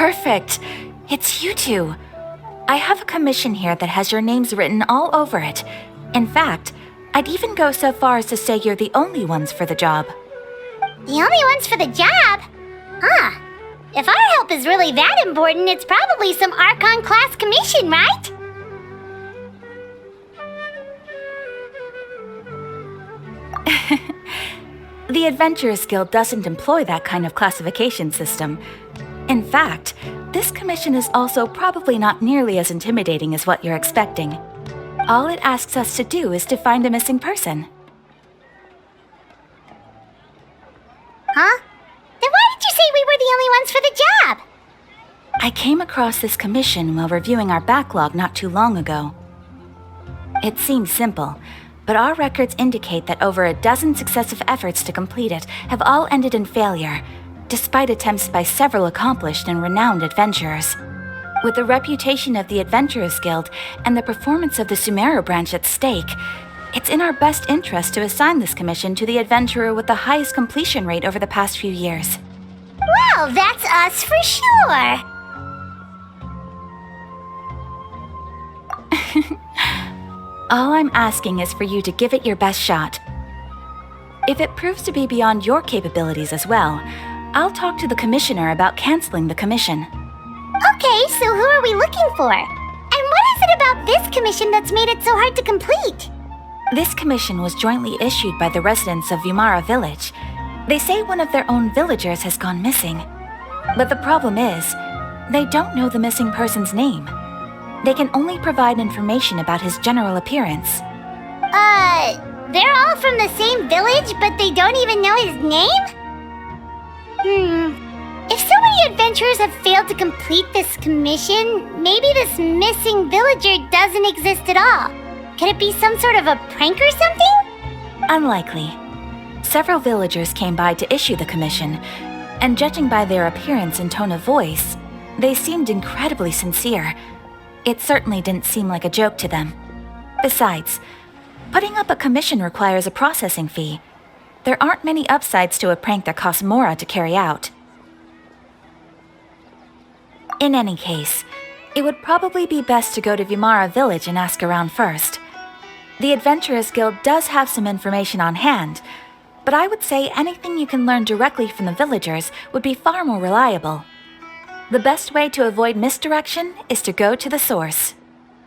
Perfect. It's you two. I have a commission here that has your names written all over it. In fact, I'd even go so far as to say you're the only ones for the job. The only ones for the job? Huh. If our help is really that important, it's probably some Archon class commission, right? The Adventurers Guild doesn't employ that kind of classification system. In fact, this commission is also probably not nearly as intimidating as what you're expecting. All it asks us to do is to find a missing person. Huh? Then why did you say we were the only ones for the job? I came across this commission while reviewing our backlog not too long ago. It seems simple, but our records indicate that over a dozen successive efforts to complete it have all ended in failure, despite attempts by several accomplished and renowned adventurers. With the reputation of the Adventurers Guild and the performance of the Sumeru branch at stake, it's in our best interest to assign this commission to the adventurer with the highest completion rate over the past few years. Well, that's us for sure. All I'm asking is for you to give it your best shot. If it proves to be beyond your capabilities as well, I'll talk to the commissioner about canceling the commission. Okay, so who are we looking for? And what is it about this commission that's made it so hard to complete? This commission was jointly issued by the residents of Vimara Village. They say one of their own villagers has gone missing. But the problem is, they don't know the missing person's name. They can only provide information about his general appearance. They're all from the same village, but they don't even know his name? If so many adventurers have failed to complete this commission, maybe this missing villager doesn't exist at all. Could it be some sort of a prank or something? Unlikely. Several villagers came by to issue the commission, and judging by their appearance and tone of voice, they seemed incredibly sincere. It certainly didn't seem like a joke to them. Besides, putting up a commission requires a processing fee. There aren't many upsides to a prank that costs Mora to carry out. In any case, it would probably be best to go to Vimara Village and ask around first. The Adventurers Guild does have some information on hand, but I would say anything you can learn directly from the villagers would be far more reliable. The best way to avoid misdirection is to go to the source.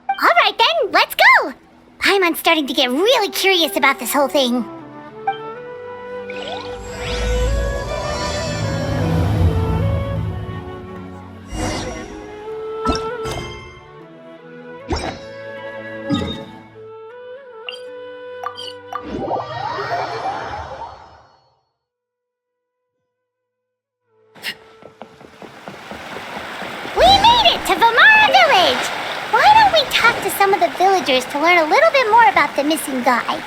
All right then, let's go! Paimon's starting to get really curious about this whole thing. To Vimara Village! Why don't we talk to some of the villagers to learn a little bit more about the missing guy?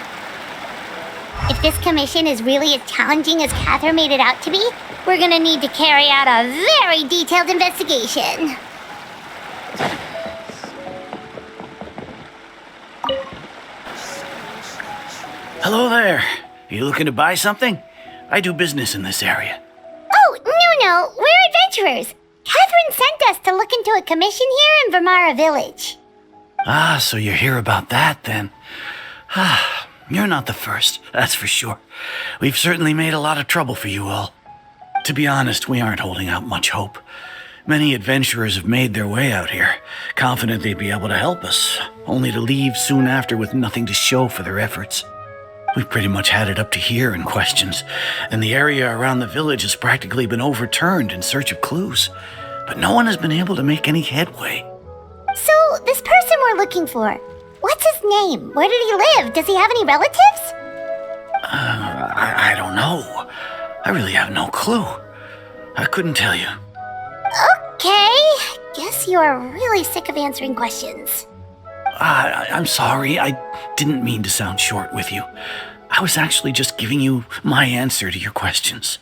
If this commission is really as challenging as Catherine made it out to be, we're gonna need to carry out a very detailed investigation. Hello there. You looking to buy something? I do business in this area. Oh, no, we're adventurers. Catherine sent us to look into a commission here in Vimara Village. Ah, so you're here about that, then. You're not the first, that's for sure. We've certainly made a lot of trouble for you all. To be honest, we aren't holding out much hope. Many adventurers have made their way out here, confident they'd be able to help us, only to leave soon after with nothing to show for their efforts. We've pretty much had it up to here in questions, and the area around the village has practically been overturned in search of clues. But no one has been able to make any headway. So, this person we're looking for, what's his name? Where did he live? Does he have any relatives? I don't know. I really have no clue. I couldn't tell you. Okay, guess you're really sick of answering questions. I'm sorry, I didn't mean to sound short with you. I was actually just giving you my answer to your questions.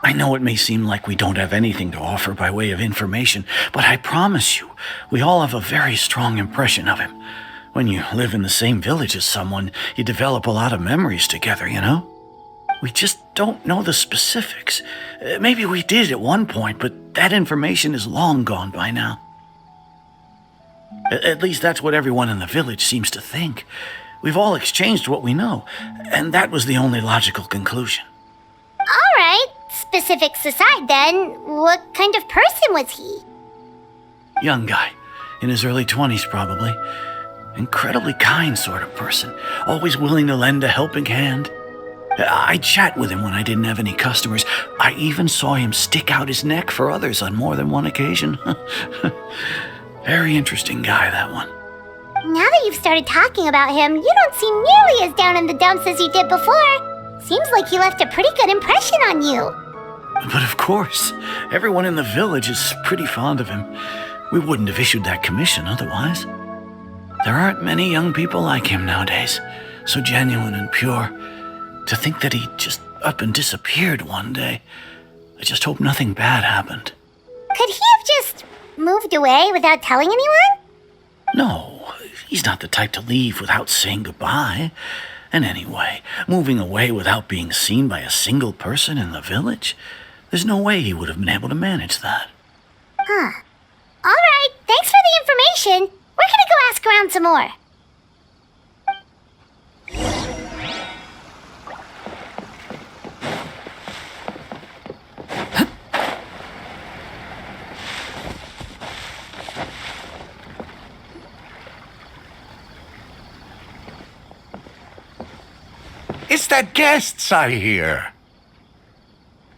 I know it may seem like we don't have anything to offer by way of information, but I promise you, we all have a very strong impression of him. When you live in the same village as someone, you develop a lot of memories together, you know? We just don't know the specifics. Maybe we did at one point, but that information is long gone by now. At least that's what everyone in the village seems to think. We've all exchanged what we know, and that was the only logical conclusion. All right, specifics aside then, what kind of person was he? Young guy, in his early 20s probably. Incredibly kind sort of person, always willing to lend a helping hand. I'd chat with him when I didn't have any customers. I even saw him stick out his neck for others on more than one occasion. Very interesting guy, that one. Now that you've started talking about him, you don't seem nearly as down in the dumps as you did before. Seems like he left a pretty good impression on you. But of course, everyone in the village is pretty fond of him. We wouldn't have issued that commission otherwise. There aren't many young people like him nowadays, so genuine and pure. To think that he just up and disappeared one day. I just hope nothing bad happened. Could he have just moved away without telling anyone? No, he's not the type to leave without saying goodbye. And anyway, moving away without being seen by a single person in the village, there's no way he would have been able to manage that. Huh. All right, thanks for the information. We're gonna go ask around some more. It's the guests I hear.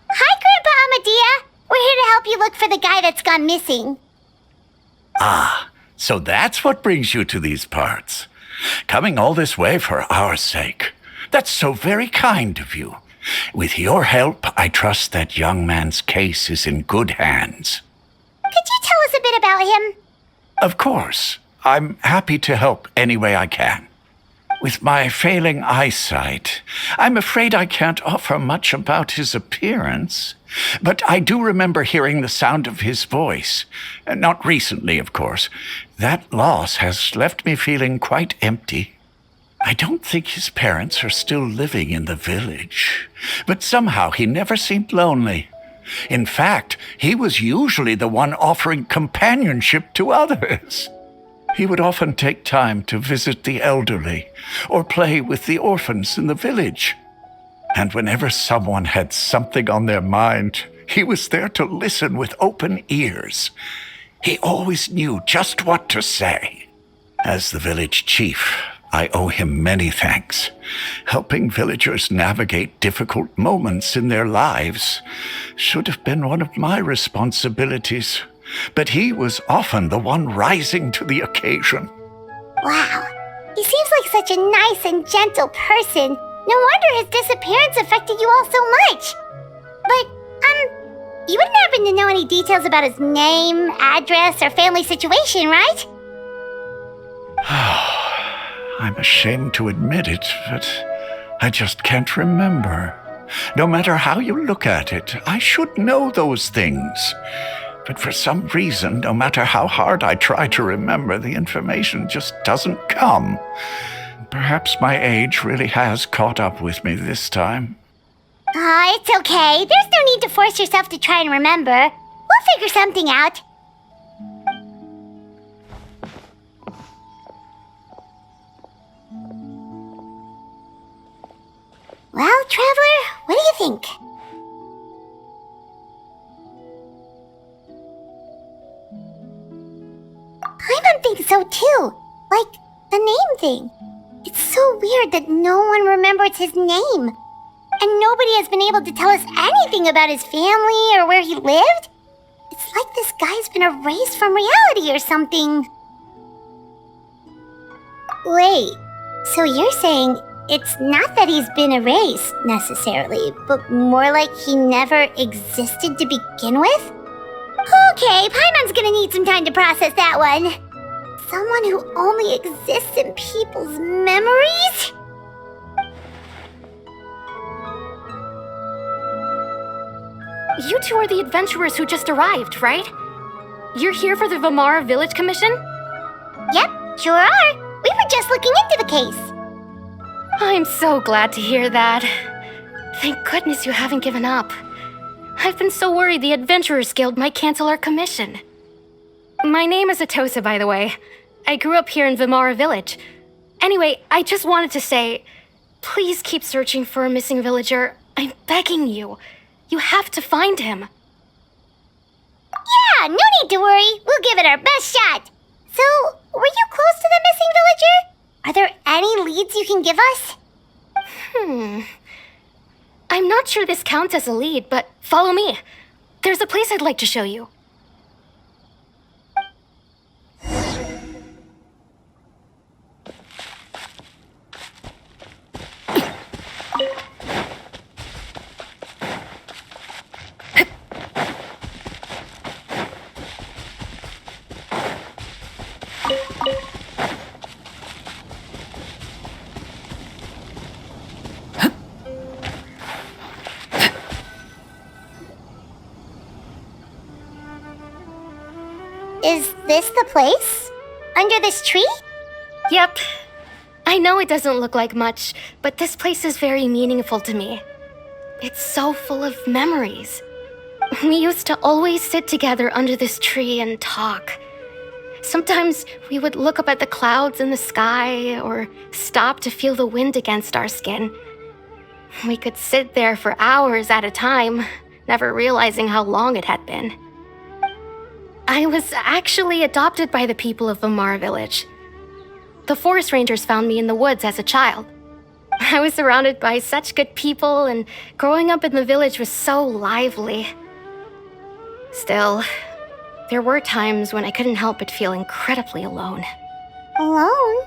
Hi, Grandpa Amadea. We're here to help you look for the guy that's gone missing. Ah, so that's what brings you to these parts. Coming all this way for our sake. That's so very kind of you. With your help, I trust that young man's case is in good hands. Could you tell us a bit about him? Of course. I'm happy to help any way I can. With my failing eyesight, I'm afraid I can't offer much about his appearance. But I do remember hearing the sound of his voice. Not recently, of course. That loss has left me feeling quite empty. I don't think his parents are still living in the village. But somehow he never seemed lonely. In fact, he was usually the one offering companionship to others. He would often take time to visit the elderly or play with the orphans in the village. And whenever someone had something on their mind, he was there to listen with open ears. He always knew just what to say. As the village chief, I owe him many thanks. Helping villagers navigate difficult moments in their lives should have been one of my responsibilities. But he was often the one rising to the occasion. Wow. He seems like such a nice and gentle person. No wonder his disappearance affected you all so much. But, you wouldn't happen to know any details about his name, address, or family situation, right? I'm ashamed to admit it, but I just can't remember. No matter how you look at it, I should know those things. But for some reason, no matter how hard I try to remember, the information just doesn't come. Perhaps my age really has caught up with me this time. It's okay. There's no need to force yourself to try and remember. We'll figure something out. Well, Traveler, what do you think? Paimon thinks so too. Like, the name thing. It's so weird that no one remembers his name. And nobody has been able to tell us anything about his family or where he lived. It's like this guy's been erased from reality or something. Wait, so you're saying it's not that he's been erased, necessarily, but more like he never existed to begin with? Okay, Paimon's gonna need some time to process that one. Someone who only exists in people's memories? You two are the adventurers who just arrived, right? You're here for the Vamara Village Commission? Yep, sure are. We were just looking into the case. I'm so glad to hear that. Thank goodness you haven't given up. I've been so worried the Adventurers Guild might cancel our commission. My name is Atosa, by the way. I grew up here in Vimara Village. Anyway, I just wanted to say, please keep searching for a missing villager. I'm begging you. You have to find him. Yeah, no need to worry. We'll give it our best shot. So, were you close to the missing villager? Are there any leads you can give us? I'm not sure this counts as a lead, but follow me. There's a place I'd like to show you. Is this the place? Under this tree? Yep. I know it doesn't look like much, but this place is very meaningful to me. It's so full of memories. We used to always sit together under this tree and talk. Sometimes we would look up at the clouds in the sky or stop to feel the wind against our skin. We could sit there for hours at a time, never realizing how long it had been. I was actually adopted by the people of Vimara Village. The forest rangers found me in the woods as a child. I was surrounded by such good people, and growing up in the village was so lively. Still, there were times when I couldn't help but feel incredibly alone. Alone?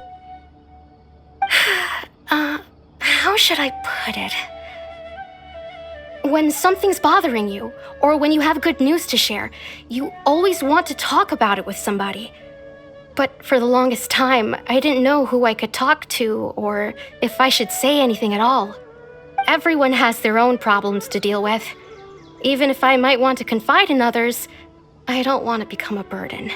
How should I put it? When something's bothering you, or when you have good news to share, you always want to talk about it with somebody. But for the longest time, I didn't know who I could talk to, or if I should say anything at all. Everyone has their own problems to deal with. Even if I might want to confide in others, I don't want to become a burden.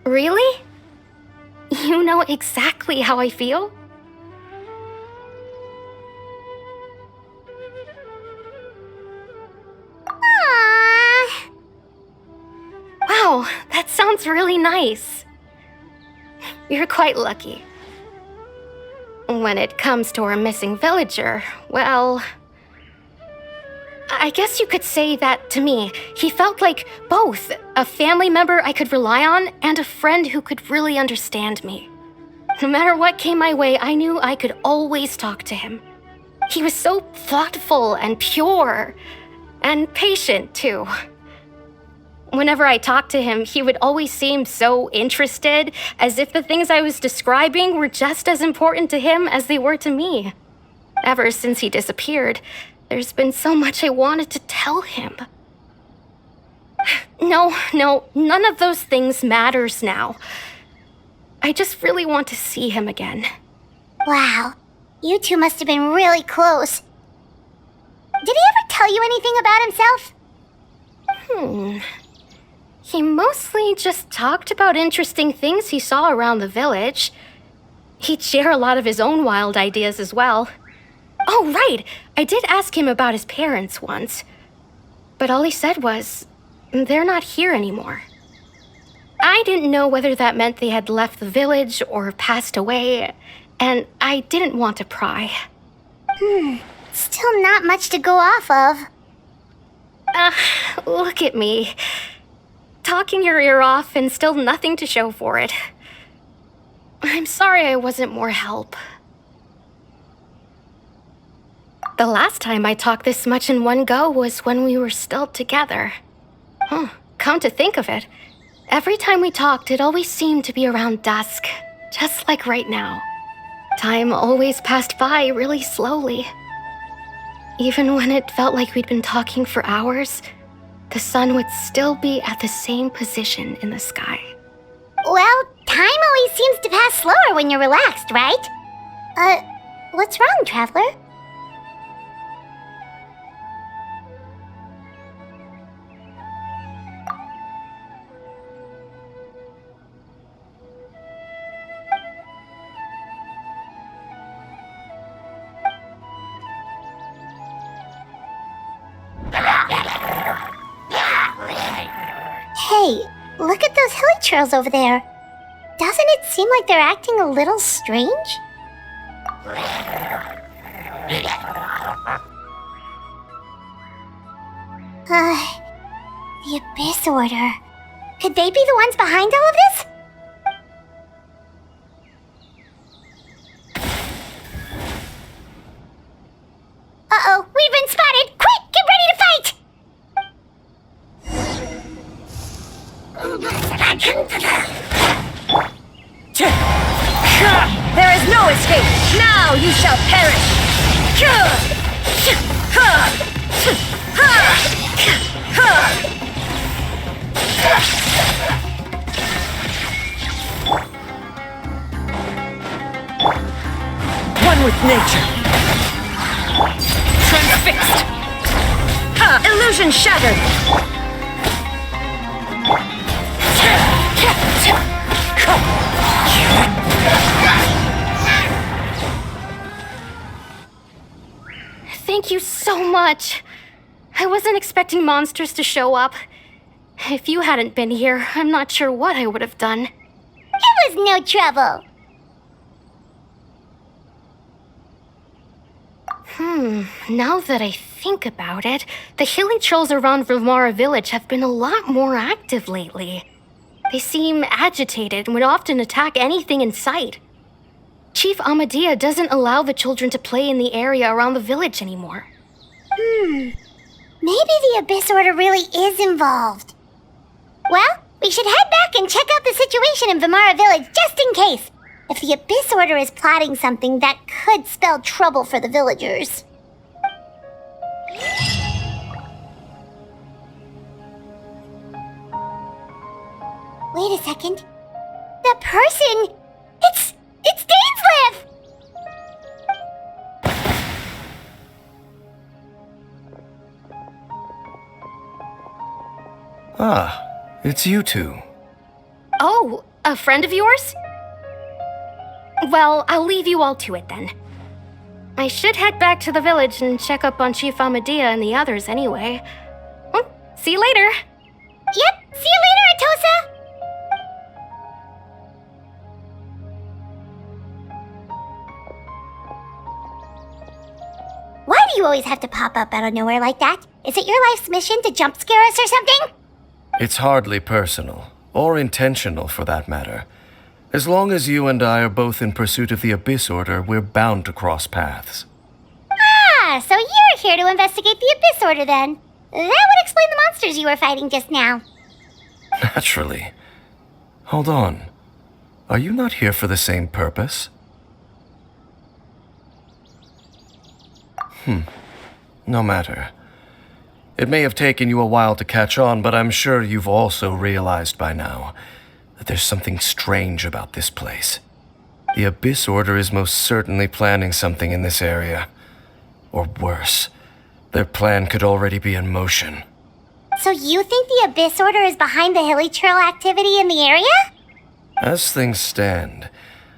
Really? You know exactly how I feel? Aww. Wow, that sounds really nice. You're quite lucky. When it comes to our missing villager, well, I guess you could say that to me. He felt like both a family member I could rely on and a friend who could really understand me. No matter what came my way, I knew I could always talk to him. He was so thoughtful and pure, and patient too. Whenever I talked to him, he would always seem so interested, as if the things I was describing were just as important to him as they were to me. Ever since he disappeared, there's been so much I wanted to tell him. No, none of those things matters now. I just really want to see him again. Wow, you two must have been really close. Did he ever tell you anything about himself? He mostly just talked about interesting things he saw around the village. He'd share a lot of his own wild ideas as well. Oh, right! I did ask him about his parents once. But all he said was, they're not here anymore. I didn't know whether that meant they had left the village or passed away, and I didn't want to pry. Still not much to go off of. Look at me. Talking your ear off and still nothing to show for it. I'm sorry I wasn't more help. The last time I talked this much in one go was when we were still together. Come to think of it, every time we talked, it always seemed to be around dusk, just like right now. Time always passed by really slowly. Even when it felt like we'd been talking for hours, the sun would still be at the same position in the sky. Well, time always seems to pass slower when you're relaxed, right? What's wrong, Traveler? churls over there. Doesn't it seem like they're acting a little strange? The Abyss Order. Could they be the ones behind all of this? Uh-oh, we've been spotted! Quick, get ready to fight! There is no escape! Now you shall perish! One with nature! Transfixed! Illusion shattered! Thank you so much. I wasn't expecting monsters to show up. If you hadn't been here, I'm not sure what I would have done. It was no trouble. Now that I think about it, the hilly trolls around Vilmara village have been a lot more active lately. They seem agitated and would often attack anything in sight. Chief Amadea doesn't allow the children to play in the area around the village anymore. Maybe the Abyss Order really is involved. Well, we should head back and check out the situation in Vilmara village just in case. If the Abyss Order is plotting something that could spell trouble for the villagers. Wait a second. That person... It's Dainsleif! Ah, it's you two. Oh, a friend of yours? Well, I'll leave you all to it then. I should head back to the village and check up on Chief Amadea and the others anyway. Well, see you later. Yep, see you later, Atosa! Why do you always have to pop up out of nowhere like that? Is it your life's mission to jump scare us or something? It's hardly personal, or intentional for that matter. As long as you and I are both in pursuit of the Abyss Order, we're bound to cross paths. Ah, so you're here to investigate the Abyss Order then. That would explain the monsters you were fighting just now. Naturally. Hold on. Are you not here for the same purpose? No matter. It may have taken you a while to catch on, but I'm sure you've also realized by now that there's something strange about this place. The Abyss Order is most certainly planning something in this area. Or worse, their plan could already be in motion. So you think the Abyss Order is behind the hilly churl activity in the area? As things stand,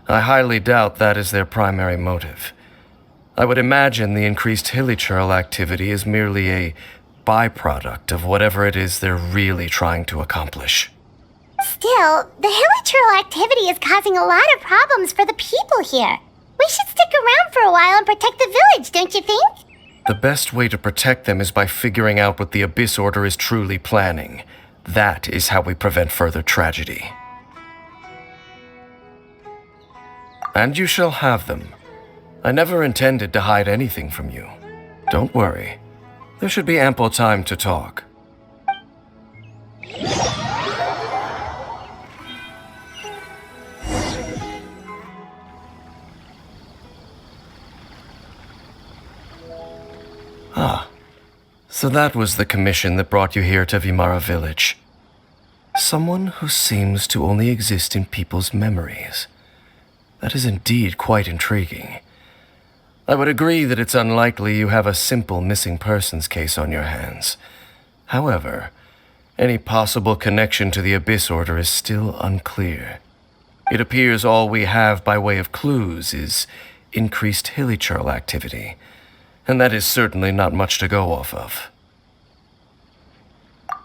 I highly doubt that is their primary motive. I would imagine the increased hilly churl activity is merely a byproduct of whatever it is they're really trying to accomplish. Still, the hilly churl activity is causing a lot of problems for the people here. We should stick around for a while and protect the village, don't you think? The best way to protect them is by figuring out what the Abyss Order is truly planning. That is how we prevent further tragedy. And you shall have them. I never intended to hide anything from you. Don't worry. There should be ample time to talk. So that was the commission that brought you here to Vilmara village. Someone who seems to only exist in people's memories. That is indeed quite intriguing. I would agree that it's unlikely you have a simple missing persons case on your hands. However, any possible connection to the Abyss Order is still unclear. It appears all we have by way of clues is increased hilly churl activity, and that is certainly not much to go off of.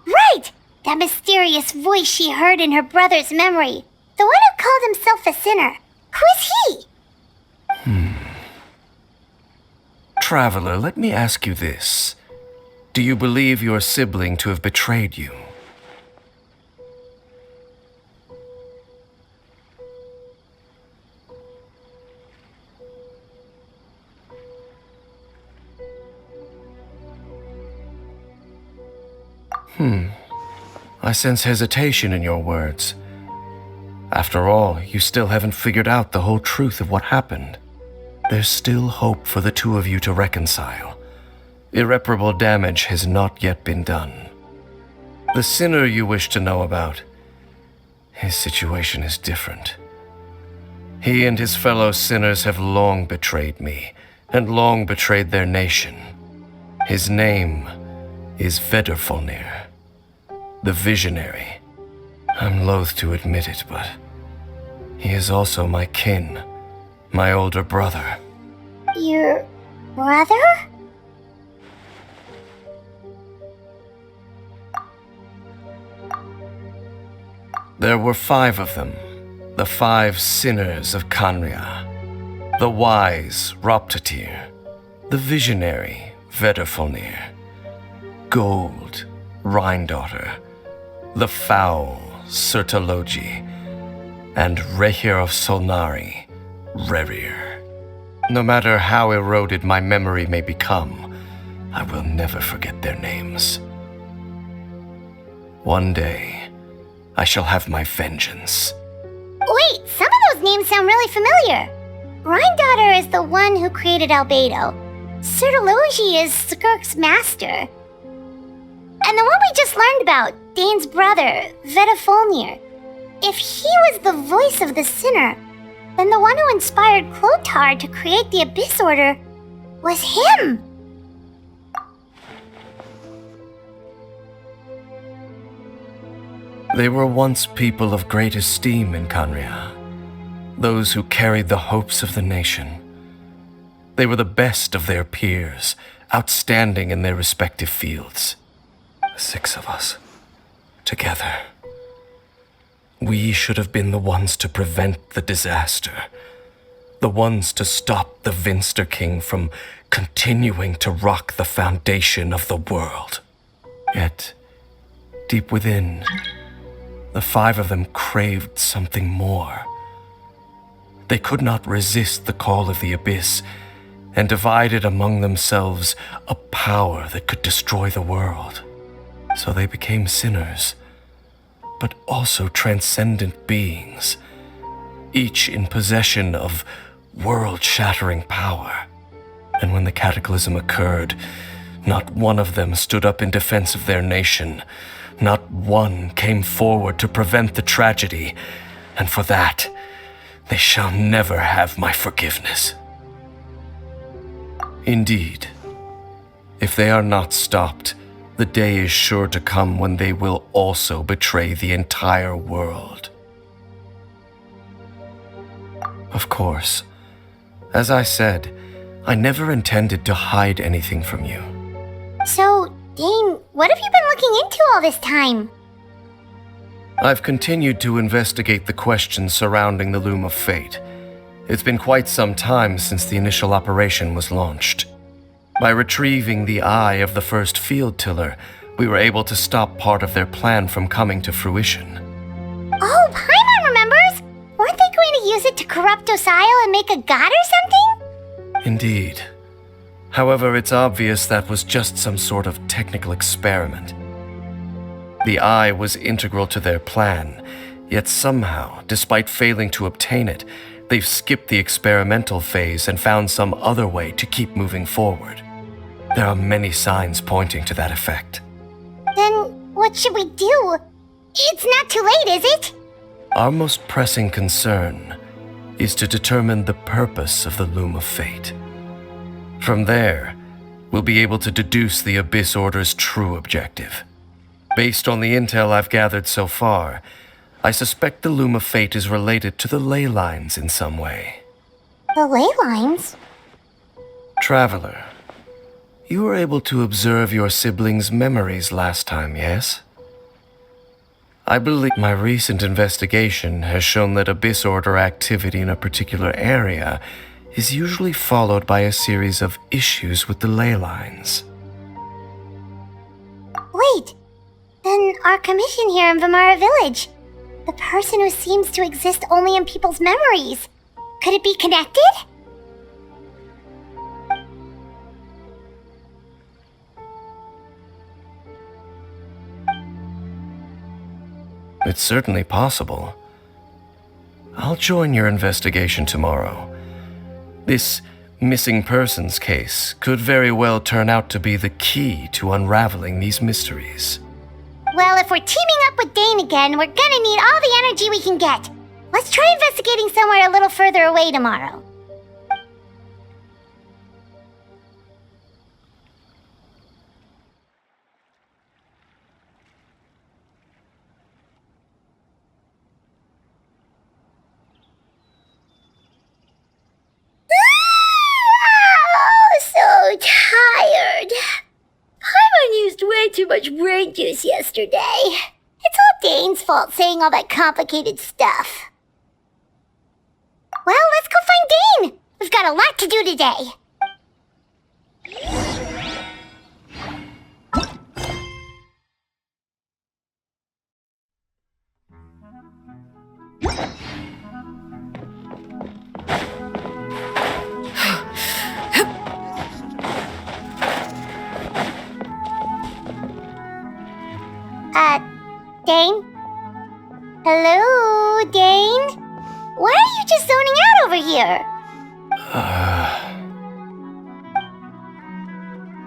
Right! That mysterious voice she heard in her brother's memory. The one who called himself a sinner. Who is he? Traveler, let me ask you this. Do you believe your sibling to have betrayed you? I sense hesitation in your words. After all, you still haven't figured out the whole truth of what happened. There's still hope for the two of you to reconcile. Irreparable damage has not yet been done. The sinner you wish to know about, his situation is different. He and his fellow sinners have long betrayed me, and long betrayed their nation. His name is Vedrfolnir, the Visionary. I'm loath to admit it, but he is also my kin, my older brother. Your brother? There were 5 of them, the 5 sinners of Khaenri'ah. The wise Roptatyr, the visionary Vedrfolnir, Gold Rhine-daughter, the foul Sertologi, and Rehir of Solnari, Rerir. No matter how eroded my memory may become, I will never forget their names. One day, I shall have my vengeance. Wait, some of those names sound really familiar. Rhine-daughter is the one who created Albedo. Sertologi is Skirk's master. And the one we just learned about, Dane's brother, Vedrfolnir. If he was the voice of the sinner, then the one who inspired Clothar to create the Abyss Order was him. They were once people of great esteem in Khaenri'ah, those who carried the hopes of the nation. They were the best of their peers, outstanding in their respective fields. 6 of us, together. We should have been the ones to prevent the disaster, the ones to stop the Vinster King from continuing to rock the foundation of the world. Yet, deep within, the 5 of them craved something more. They could not resist the call of the Abyss, and divided among themselves a power that could destroy the world. So they became sinners, but also transcendent beings, each in possession of world-shattering power. And when the cataclysm occurred, not one of them stood up in defense of their nation. Not one came forward to prevent the tragedy, and for that, they shall never have my forgiveness. Indeed, if they are not stopped, the day is sure to come when they will also betray the entire world. Of course, as I said, I never intended to hide anything from you. So, Dane, what have you been looking into all this time? I've continued to investigate the questions surrounding the Loom of Fate. It's been quite some time since the initial operation was launched. By retrieving the eye of the first field tiller, we were able to stop part of their plan from coming to fruition. Oh, Paimon remembers! Weren't they going to use it to corrupt Osial and make a god or something? Indeed. However, it's obvious that was just some sort of technical experiment. The eye was integral to their plan, yet somehow, despite failing to obtain it, they've skipped the experimental phase and found some other way to keep moving forward. There are many signs pointing to that effect. Then, what should we do? It's not too late, is it? Our most pressing concern is to determine the purpose of the Loom of Fate. From there, we'll be able to deduce the Abyss Order's true objective. Based on the intel I've gathered so far, I suspect the Loom of Fate is related to the ley lines in some way. The ley lines? Traveler, you were able to observe your siblings' memories last time, yes? I believe my recent investigation has shown that Abyss Order activity in a particular area is usually followed by a series of issues with the ley lines. Wait, then our commission here in Vimara Village, the person who seems to exist only in people's memories, could it be connected? It's certainly possible. I'll join your investigation tomorrow. This missing persons case could very well turn out to be the key to unraveling these mysteries. Well, if we're teaming up with Dane again, we're gonna need all the energy we can get. Let's try investigating somewhere a little further away tomorrow. So tired. Paimon used way too much brain juice yesterday. It's all Dane's fault saying all that complicated stuff. Well, let's go find Dane. We've got a lot to do today. Dane? Hello, Dane? Why are you just zoning out over here?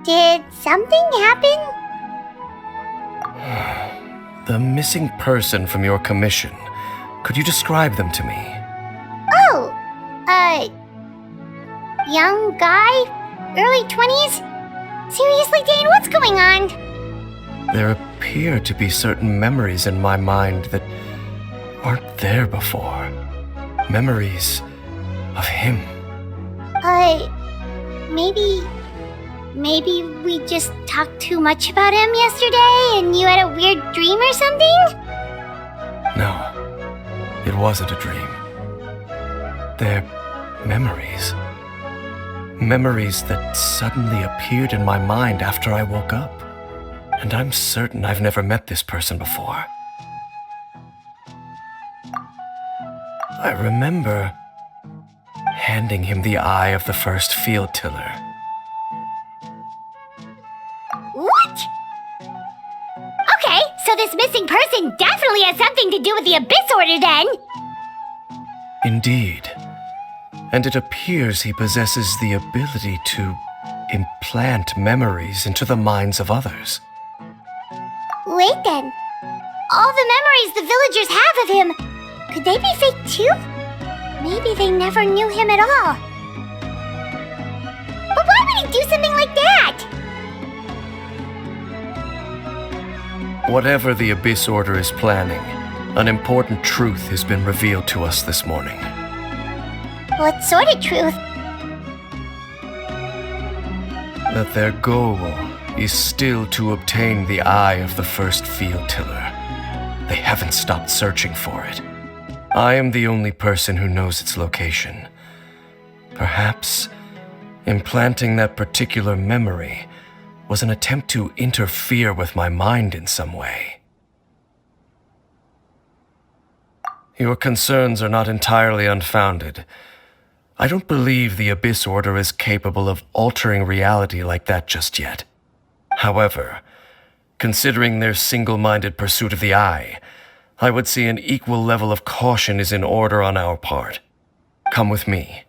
Did something happen? The missing person from your commission. Could you describe them to me? Oh, young guy? Early 20s? Seriously, Dane, what's going on? There appear to be certain memories in my mind that aren't there before. Memories of him. Maybe we just talked too much about him yesterday and you had a weird dream or something? No, it wasn't a dream. They're memories. Memories that suddenly appeared in my mind after I woke up. And I'm certain I've never met this person before. I remember handing him the eye of the first field tiller. What? Okay, so this missing person definitely has something to do with the Abyss Order then. Indeed. And it appears he possesses the ability to implant memories into the minds of others. Wait then. All the memories the villagers have of him, could they be fake too? Maybe they never knew him at all. But why would he do something like that? Whatever the Abyss Order is planning, an important truth has been revealed to us this morning. What sort of truth? That their goal is still to obtain the eye of the first field tiller. They haven't stopped searching for it. I am the only person who knows its location. Perhaps implanting that particular memory was an attempt to interfere with my mind in some way. Your concerns are not entirely unfounded. I don't believe the Abyss Order is capable of altering reality like that just yet. However, considering their single-minded pursuit of the eye, I would say an equal level of caution is in order on our part. Come with me.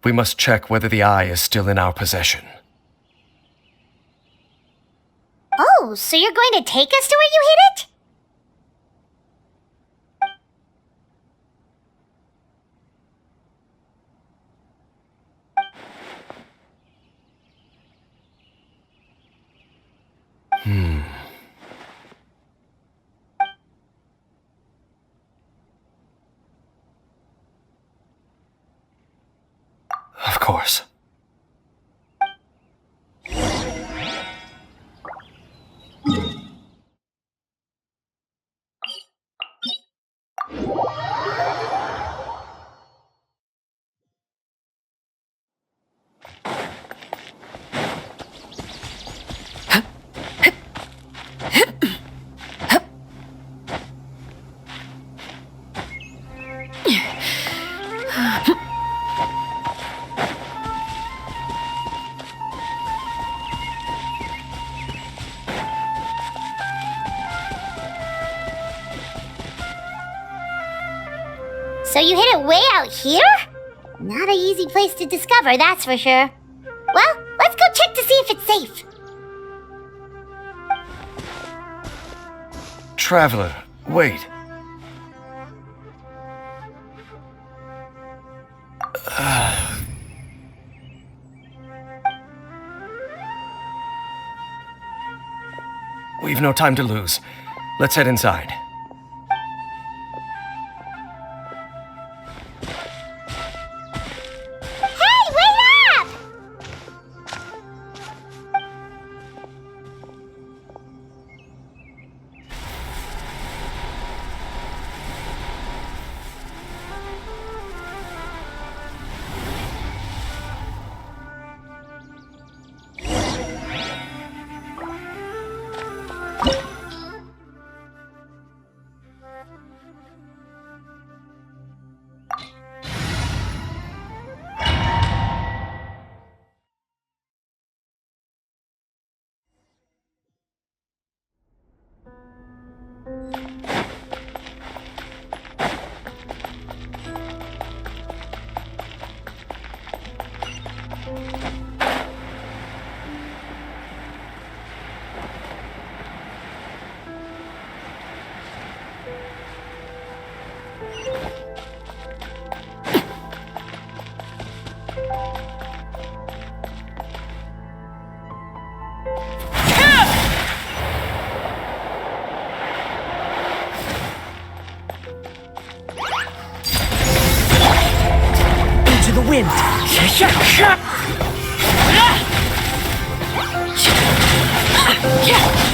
We must check whether the eye is still in our possession. Oh, so you're going to take us to where you hid it? Of course. So you hid it way out here? Not an easy place to discover, that's for sure. Well, let's go check to see if it's safe. Traveler, wait. We've no time to lose. Let's head inside. Hey, wait up! Into the wind.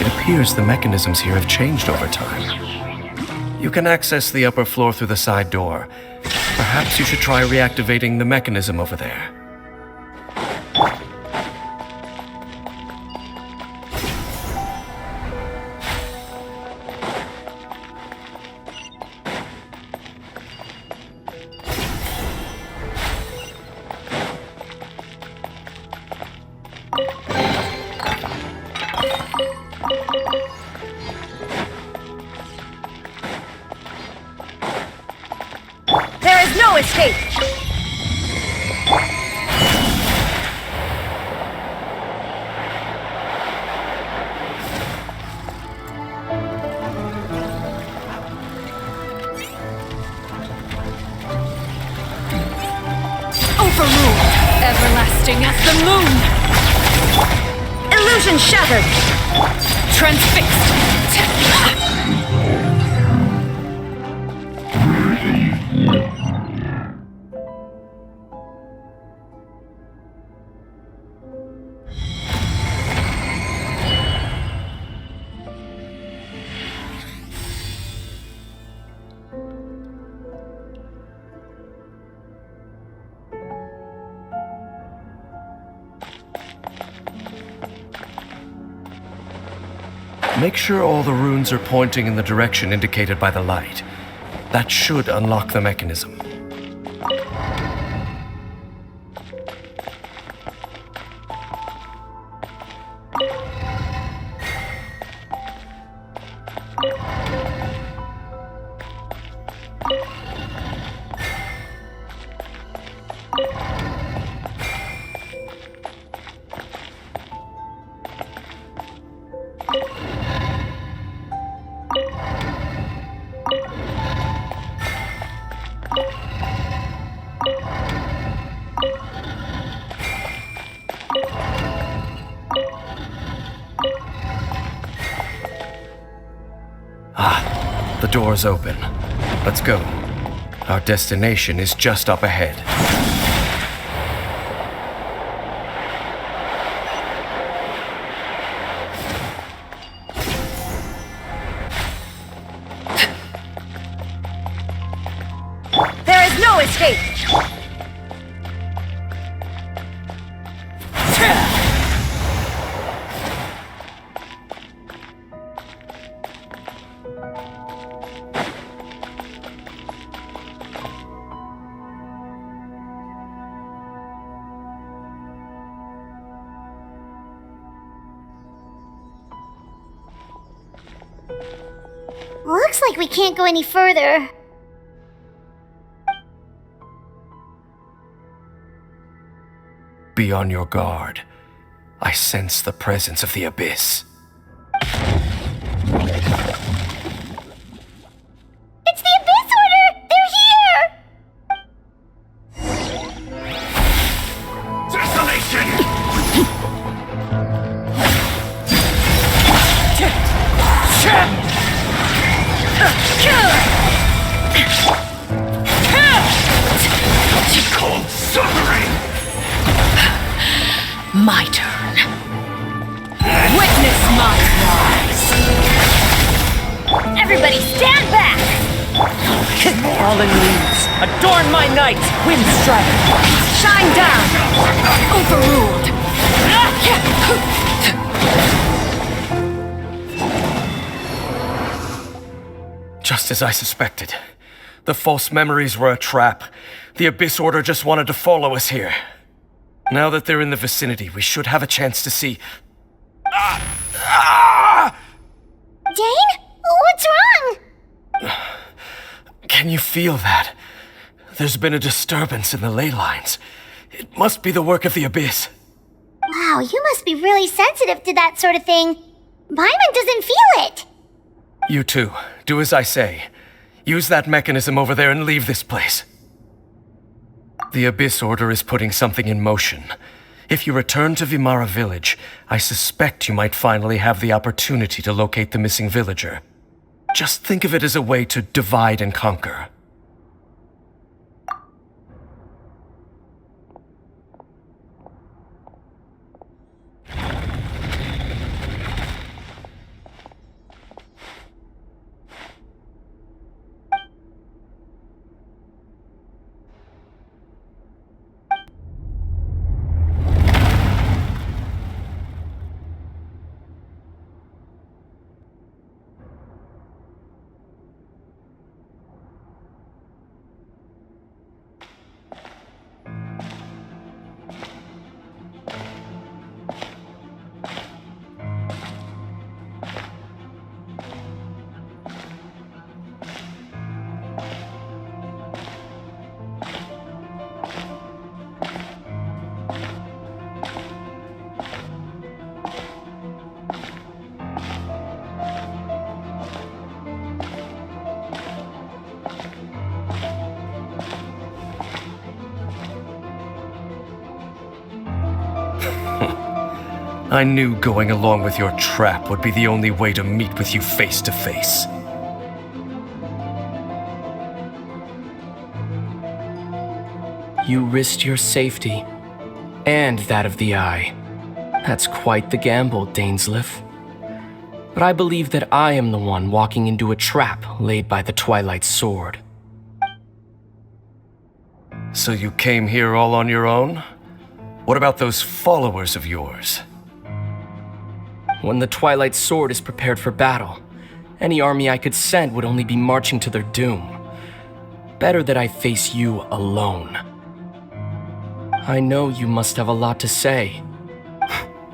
It appears the mechanisms here have changed over time. You can access the upper floor through the side door. Perhaps you should try reactivating the mechanism over there. There is no escape! Overruled! Everlasting as the moon! Illusion shattered! Transfixed! Make sure all the runes are pointing in the direction indicated by the light. That should unlock the mechanism. Ah, the door's open. Let's go. Our destination is just up ahead. There is no escape! like we can't go any further. Be on your guard. I sense the presence of the Abyss. It's the Abyss Order! They're here! Desolation! Cold suffering! My turn. Witness my rise. Everybody stand back! Fallen leaves, adorn my night, wind strike. Shine down! Overruled! Just as I suspected. The false memories were a trap. The Abyss Order just wanted to follow us here. Now that they're in the vicinity, we should have a chance to see... Dane? What's wrong? Can you feel that? There's been a disturbance in the ley lines. It must be the work of the Abyss. Wow, you must be really sensitive to that sort of thing. Paimon doesn't feel it. You too. Do as I say. Use that mechanism over there and leave this place. The Abyss Order is putting something in motion. If you return to Vimara Village, I suspect you might finally have the opportunity to locate the missing villager. Just think of it as a way to divide and conquer. I knew going along with your trap would be the only way to meet with you face to face. You risked your safety, and that of the Eye. That's quite the gamble, Dainsleif. But I believe that I am the one walking into a trap laid by the Twilight Sword. So you came here all on your own? What about those followers of yours? When the Twilight Sword is prepared for battle, any army I could send would only be marching to their doom. Better that I face you alone. I know you must have a lot to say,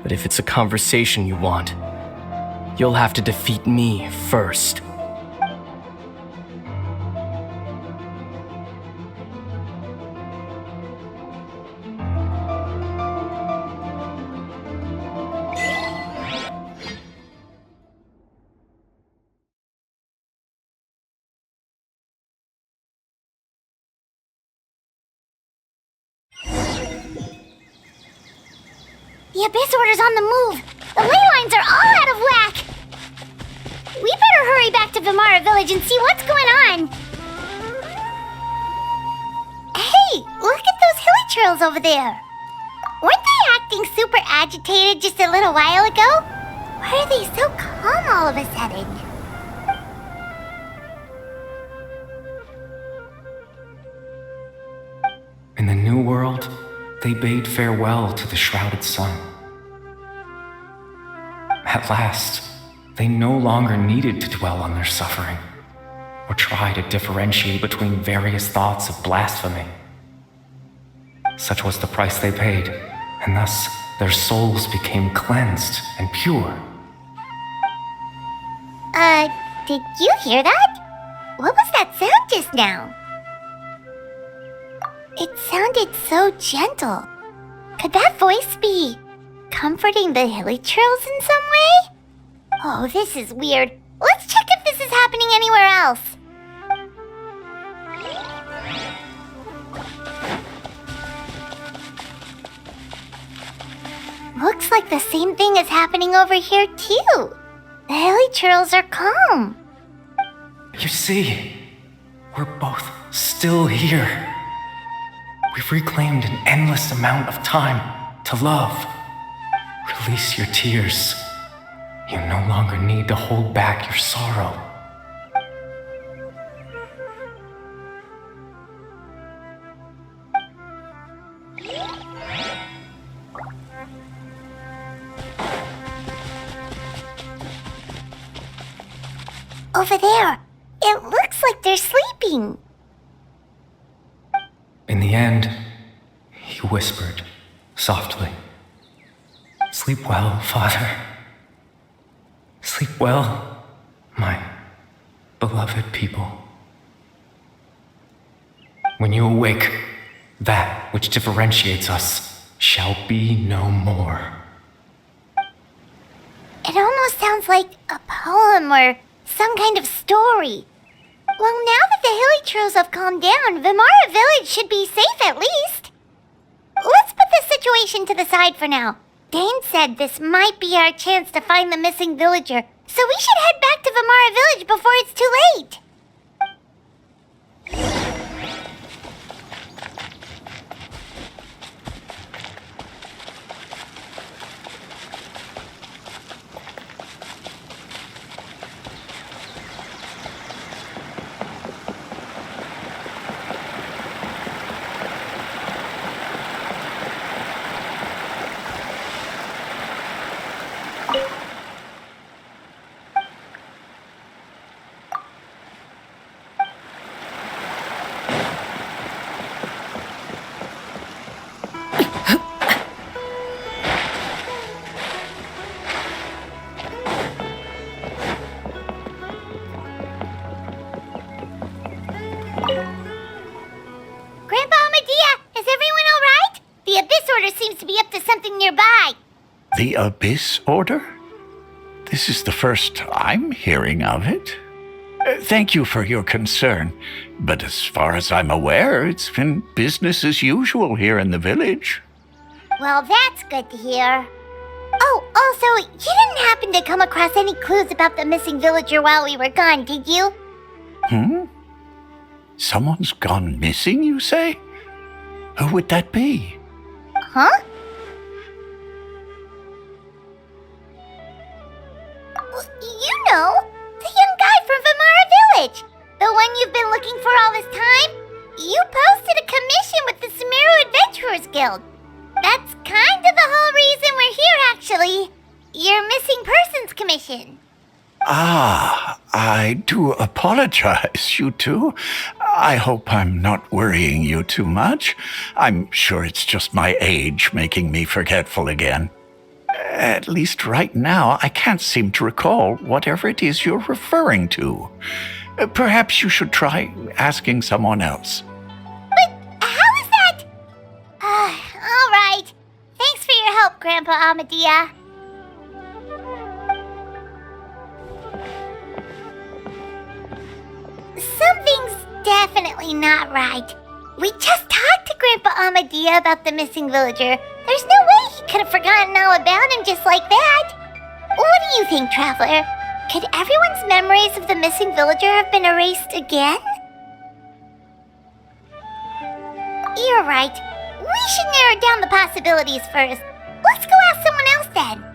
but if it's a conversation you want, you'll have to defeat me first. The Abyss Order's on the move. The ley lines are all out of whack. We better hurry back to Vimara Village and see what's going on. Hey, look at those hilly churls over there. Weren't they acting super agitated just a little while ago? Why are they so calm all of a sudden? In the New World, they bade farewell to the shrouded sun. At last, they no longer needed to dwell on their suffering, or try to differentiate between various thoughts of blasphemy. Such was the price they paid, and thus their souls became cleansed and pure. Did you hear that? What was that sound just now? It sounded so gentle. Could that voice be comforting the villagers in some way? Oh, this is weird. Let's check if this is happening anywhere else. Looks like the same thing is happening over here too. The hilly churls are calm. You see, we're both still here. We've reclaimed an endless amount of time to love. Release your tears. You no longer need to hold back your sorrow. Over there. It looks like they're sleeping. In the end, he whispered softly, "Sleep well, Father. Sleep well, my beloved people. When you awake, that which differentiates us shall be no more." It almost sounds like a poem or some kind of story. Well, now that the hilly churls have calmed down, Vimara Village should be safe at least. Let's put this situation to the side for now. Dane said this might be our chance to find the missing villager, so we should head back to Vimara Village before it's too late. Seems to be up to something nearby. The Abyss Order? This is the first I'm hearing of it. Thank you for your concern, but as far as I'm aware, it's been business as usual here in the village. Well, that's good to hear. Oh, also, you didn't happen to come across any clues about the missing villager while we were gone, did you? Someone's gone missing, you say? Who would that be? Huh? You know, the young guy from Vimara Village. The one you've been looking for all this time. You posted a commission with the Sumeru Adventurers Guild. That's kind of the whole reason we're here, actually. Your missing persons commission. Ah, I do apologize, you two. I hope I'm not worrying you too much. I'm sure it's just my age making me forgetful again. At least right now, I can't seem to recall whatever it is you're referring to. Perhaps you should try asking someone else. But how is that? All right. Thanks for your help, Grandpa Amadia. Something's definitely not right. We just talked to Grandpa Amadia about the missing villager. There's no way he could have forgotten all about him just like that. What do you think, Traveler? Could everyone's memories of the missing villager have been erased again? You're right. We should narrow down the possibilities first. Let's go ask someone else then.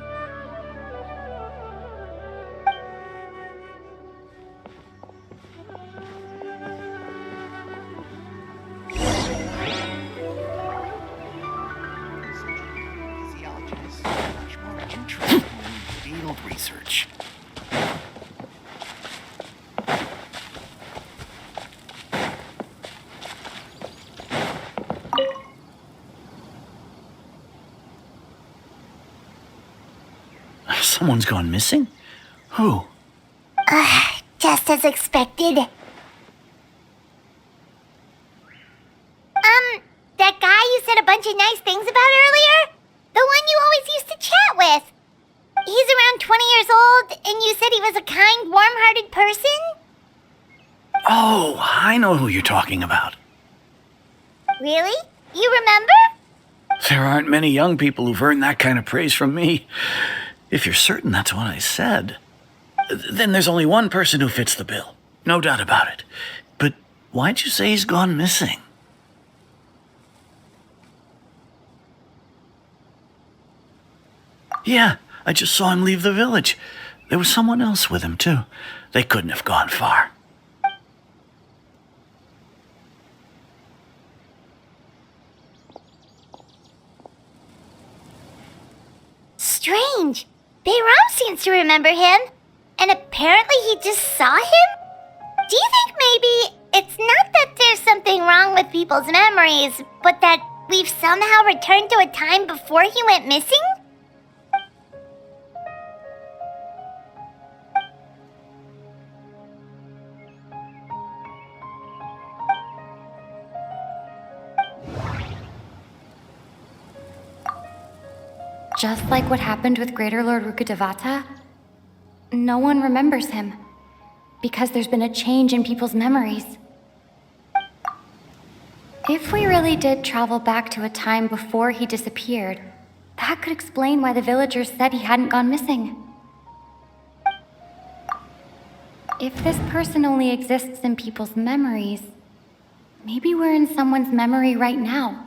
Field research. Someone's gone missing? Who? Just as expected. bunch of nice things about earlier? The one you always used to chat with. He's around 20 years old, and you said he was a kind, warm-hearted person? Oh, I know who you're talking about. Really? You remember? There aren't many young people who've earned that kind of praise from me. If you're certain that's what I said, then there's only one person who fits the bill. No doubt about it. But why'd you say he's gone missing? Yeah, I just saw him leave the village. There was someone else with him, too. They couldn't have gone far. Strange. Bayram seems to remember him, and apparently he just saw him? Do you think maybe it's not that there's something wrong with people's memories, but that we've somehow returned to a time before he went missing? Just like what happened with Greater Lord Rukkhadevata, no one remembers him, because there's been a change in people's memories. If we really did travel back to a time before he disappeared, that could explain why the villagers said he hadn't gone missing. If this person only exists in people's memories, maybe we're in someone's memory right now.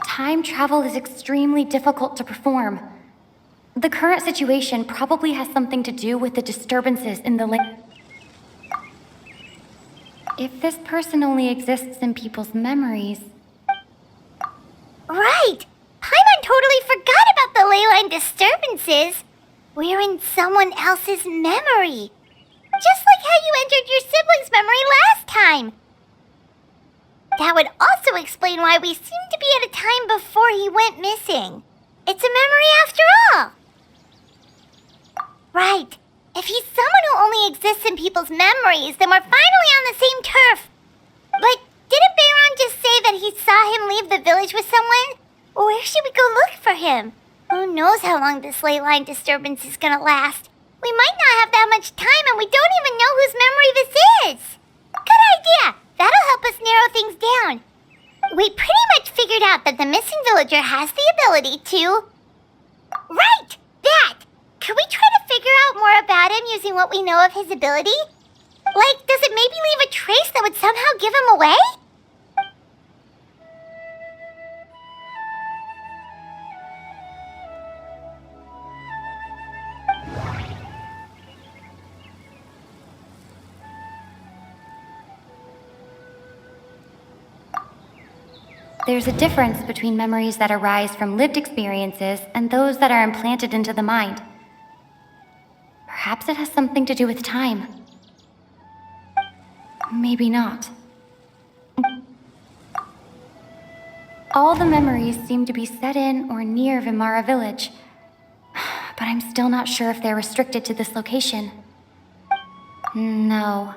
Time travel is extremely difficult to perform. The current situation probably has something to do with the disturbances in the link. If this person only exists in people's memories... Right! Paimon totally forgot about the ley line disturbances. We're in someone else's memory. Just like how you entered your sibling's memory last time. That would also explain why we seem to be at a time before he went missing. It's a memory after all. Right. If he's someone who only exists in people's memories, then we're finally on the same turf. But didn't Bayron just say that he saw him leave the village with someone? Where should we go look for him? Who knows how long this ley line disturbance is gonna last? We might not have that much time, and we don't even know whose memory this is. Good idea! That'll help us narrow things down. We pretty much figured out that the missing villager has the ability to... Right! That! Could we try to figure out more about him using what we know of his ability? Like, does it maybe leave a trace that would somehow give him away? There's a difference between memories that arise from lived experiences and those that are implanted into the mind. Perhaps it has something to do with time. Maybe not. All the memories seem to be set in or near Vimara village, but I'm still not sure if they're restricted to this location. No.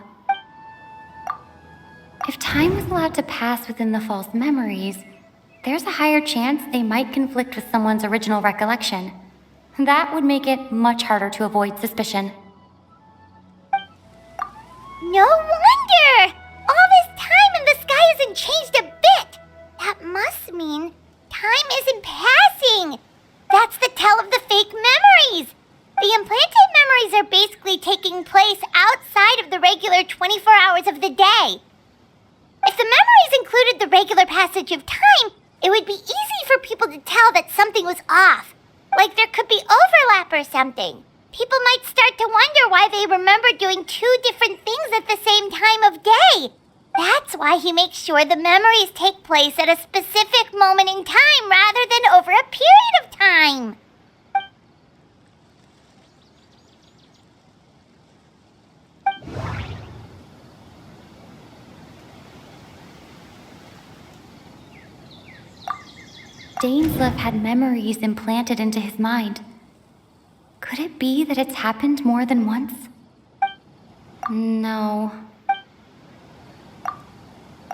If time was allowed to pass within the false memories, there's a higher chance they might conflict with someone's original recollection. That would make it much harder to avoid suspicion. No wonder! All this time and the sky hasn't changed a bit! That must mean time isn't passing! That's the tell of the fake memories! The implanted memories are basically taking place outside of the regular 24 hours of the day. If the memories included the regular passage of time, it would be easy for people to tell that something was off. Like there could be overlap or something. People might start to wonder why they remember doing two different things at the same time of day. That's why he makes sure the memories take place at a specific moment in time rather than over a period of time. Dainsleif had memories implanted into his mind. Could it be that it's happened more than once? No.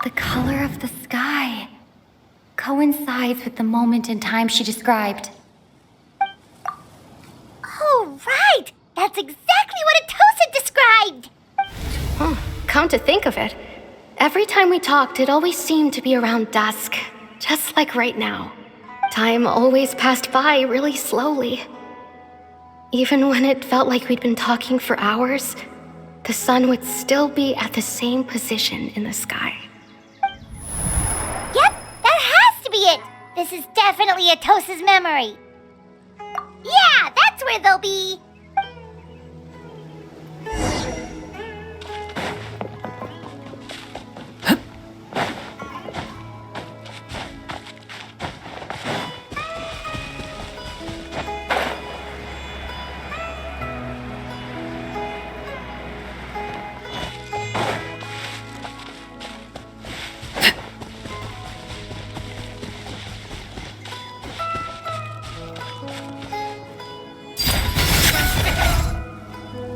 The color of the sky. coincides with the moment in time she described. Oh, right! That's exactly what Atosa described! Come to think of it, every time we talked, it always seemed to be around dusk, just like right now. Time always passed by really slowly. Even when it felt like we'd been talking for hours, the sun would still be at the same position in the sky. Yep, that has to be it! This is definitely Atosa's memory. Yeah, that's where they'll be!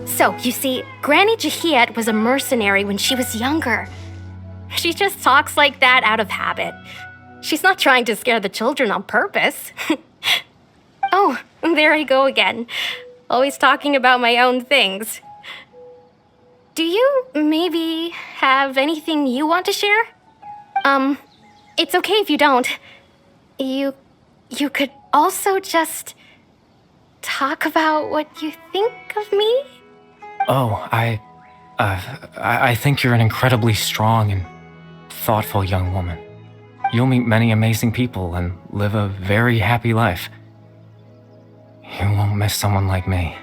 So, you see, Granny Jahiet was a mercenary when she was younger. She just talks like that out of habit. She's not trying to scare the children on purpose. Oh, there I go again. Always talking about my own things. Do you maybe have anything you want to share? It's okay if you don't. You could also just talk about what you think of me? Oh, I think you're an incredibly strong and thoughtful young woman. You'll meet many amazing people and live a very happy life. You won't miss someone like me.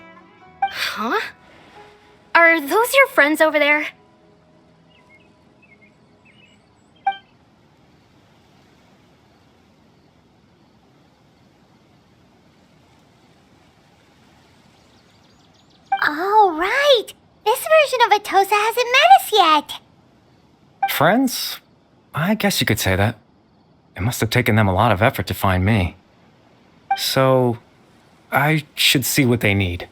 Huh? Are those your friends over there? Oh, right! This version of Atosa hasn't met us yet! Friends? I guess you could say that. It must have taken them a lot of effort to find me. So, I should see what they need.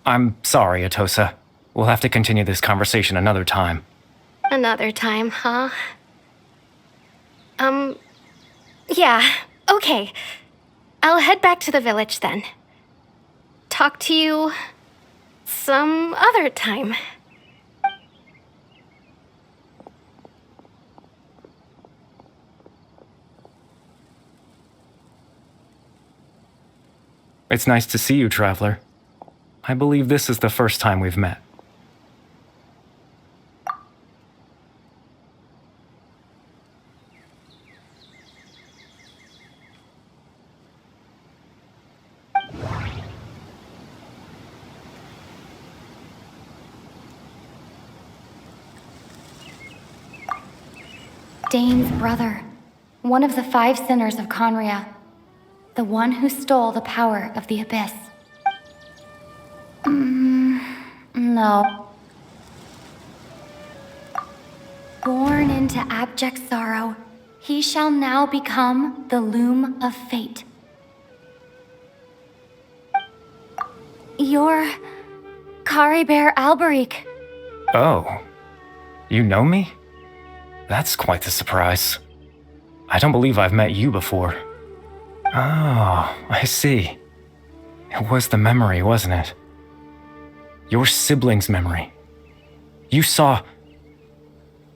I'm sorry, Atosa. We'll have to continue this conversation another time. Another time, huh? Yeah, okay. I'll head back to the village then. Talk to you some other time. It's nice to see you, Traveler. I believe this is the first time we've met. Dane's brother, one of the 5 sinners of Conria, the one who stole the power of the Abyss. No. Born into abject sorrow, he shall now become the loom of fate. You're Caribert Alberic. Oh. You know me? That's quite the surprise. I don't believe I've met you before. Oh, I see. It was the memory, wasn't it? Your sibling's memory. You saw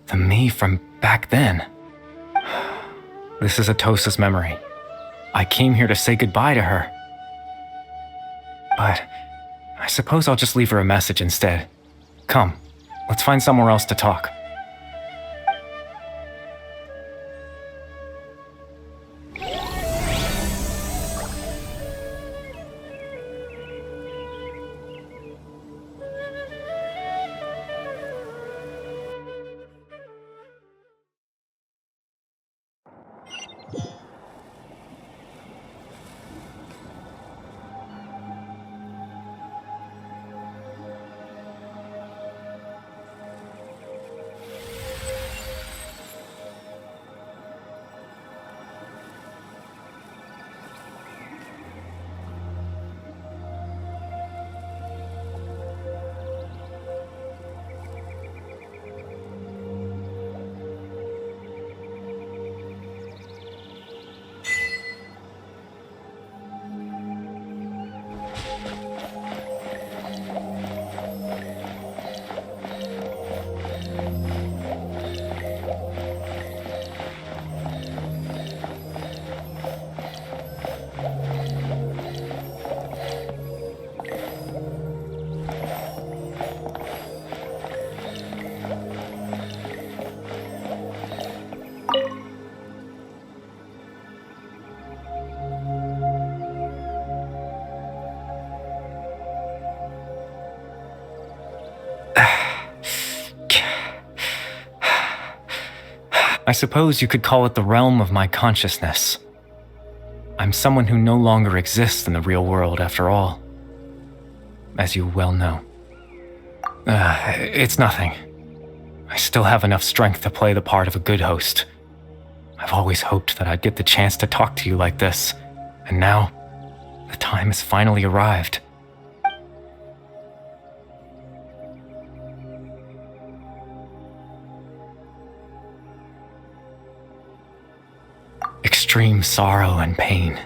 the me from back then. This is Atosa's memory. I came here to say goodbye to her. But I suppose I'll just leave her a message instead. Come, let's find somewhere else to talk. I suppose you could call it the realm of my consciousness. I'm someone who no longer exists in the real world after all, as you well know. It's nothing. I still have enough strength to play the part of a good host. I've always hoped that I'd get the chance to talk to you like this, and now, the time has finally arrived. Extreme sorrow and pain,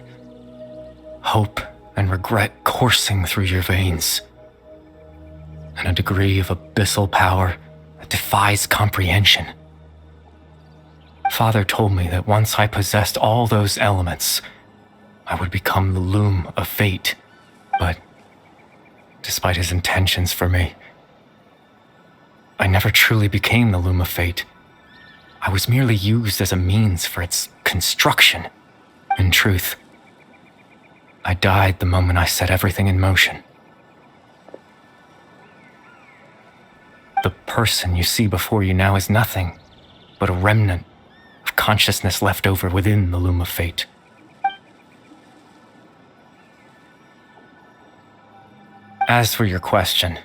hope and regret coursing through your veins, and a degree of abyssal power that defies comprehension. Father told me that once I possessed all those elements, I would become the loom of fate, but despite his intentions for me, I never truly became the loom of fate. I was merely used as a means for its construction. In truth, I died the moment I set everything in motion. The person you see before you now is nothing but a remnant of consciousness left over within the loom of fate. As for your question,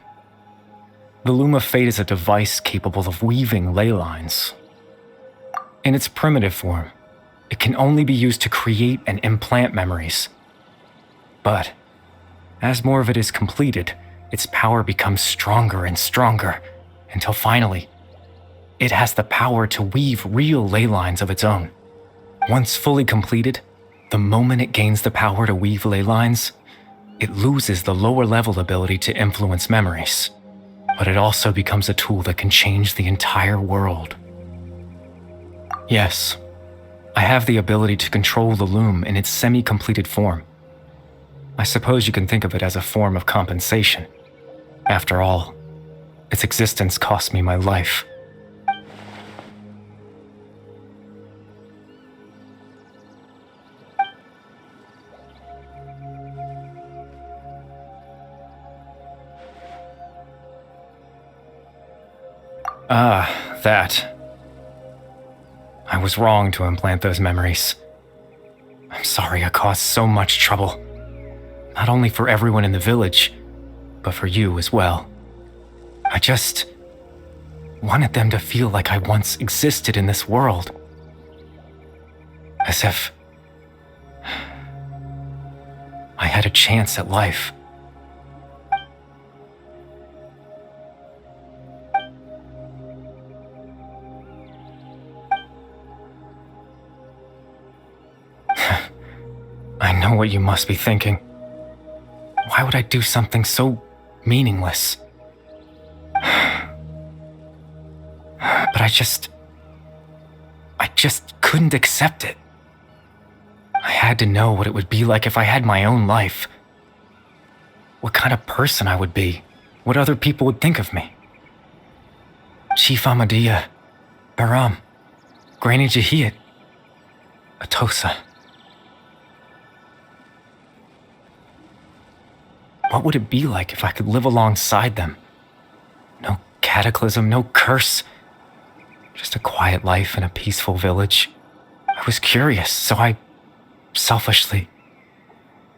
the loom of fate is a device capable of weaving ley lines. In its primitive form, it can only be used to create and implant memories. But as more of it is completed, its power becomes stronger and stronger, until finally, it has the power to weave real ley lines of its own. Once fully completed, the moment it gains the power to weave ley lines, it loses the lower level ability to influence memories. But it also becomes a tool that can change the entire world. Yes, I have the ability to control the loom in its semi-completed form. I suppose you can think of it as a form of compensation. After all, its existence cost me my life. That. I was wrong to implant those memories. I'm sorry I caused so much trouble. Not only for everyone in the village, but for you as well. I just wanted them to feel like I once existed in this world. As if I had a chance at life. I know what you must be thinking. Why would I do something so meaningless? But I just couldn't accept it. I had to know what it would be like if I had my own life. What kind of person I would be. What other people would think of me. Chief Ahmadiyya, Baram, Granny Jahiyat, Atosa. What would it be like if I could live alongside them? No cataclysm, no curse. Just a quiet life in a peaceful village. I was curious, so I selfishly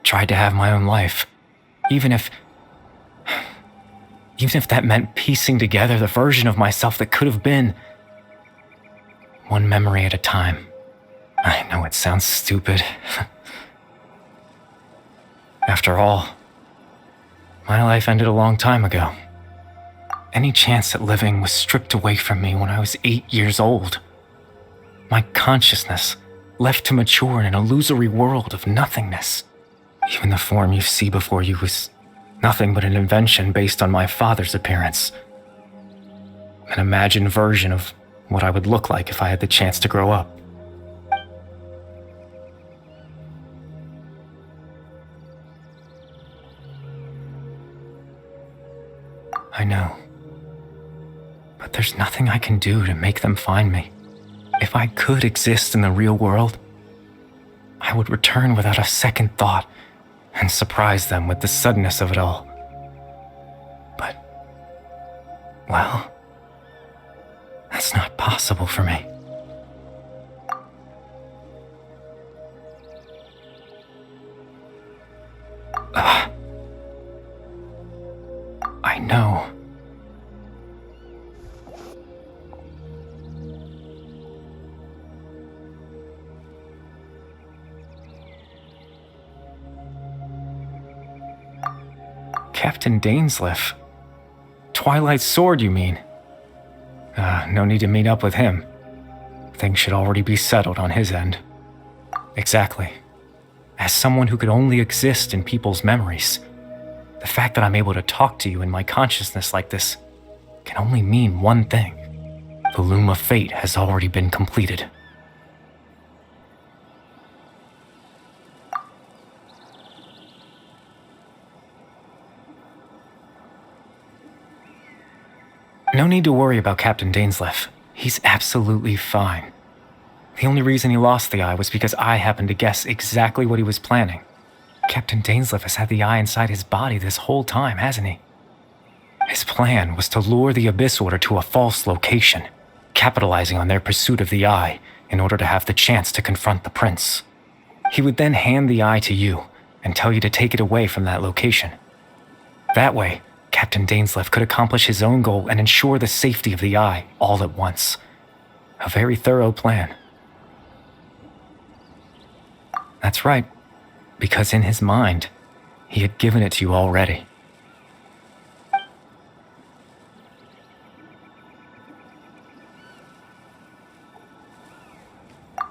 tried to have my own life. Even if that meant piecing together the version of myself that could have been. One memory at a time. I know it sounds stupid. After all, my life ended a long time ago. Any chance at living was stripped away from me when I was 8 years old. My consciousness left to mature in an illusory world of nothingness. Even the form you see before you was nothing but an invention based on my father's appearance. An imagined version of what I would look like if I had the chance to grow up. I know. But there's nothing I can do to make them find me. If I could exist in the real world, I would return without a second thought and surprise them with the suddenness of it all. But, well, that's not possible for me. know. Captain Dainsleif? Twilight Sword, you mean? No need to meet up with him. Things should already be settled on his end. Exactly. As someone who could only exist in people's memories, the fact that I'm able to talk to you in my consciousness like this can only mean one thing. The Loom of Fate has already been completed. No need to worry about Captain Dainsleif. He's absolutely fine. The only reason he lost the eye was because I happened to guess exactly what he was planning. Captain Dainsleif has had the eye inside his body this whole time, hasn't he? His plan was to lure the Abyss Order to a false location, capitalizing on their pursuit of the eye in order to have the chance to confront the prince. He would then hand the eye to you and tell you to take it away from that location. That way, Captain Dainsleif could accomplish his own goal and ensure the safety of the eye all at once. A very thorough plan. That's right, because in his mind, he had given it to you already.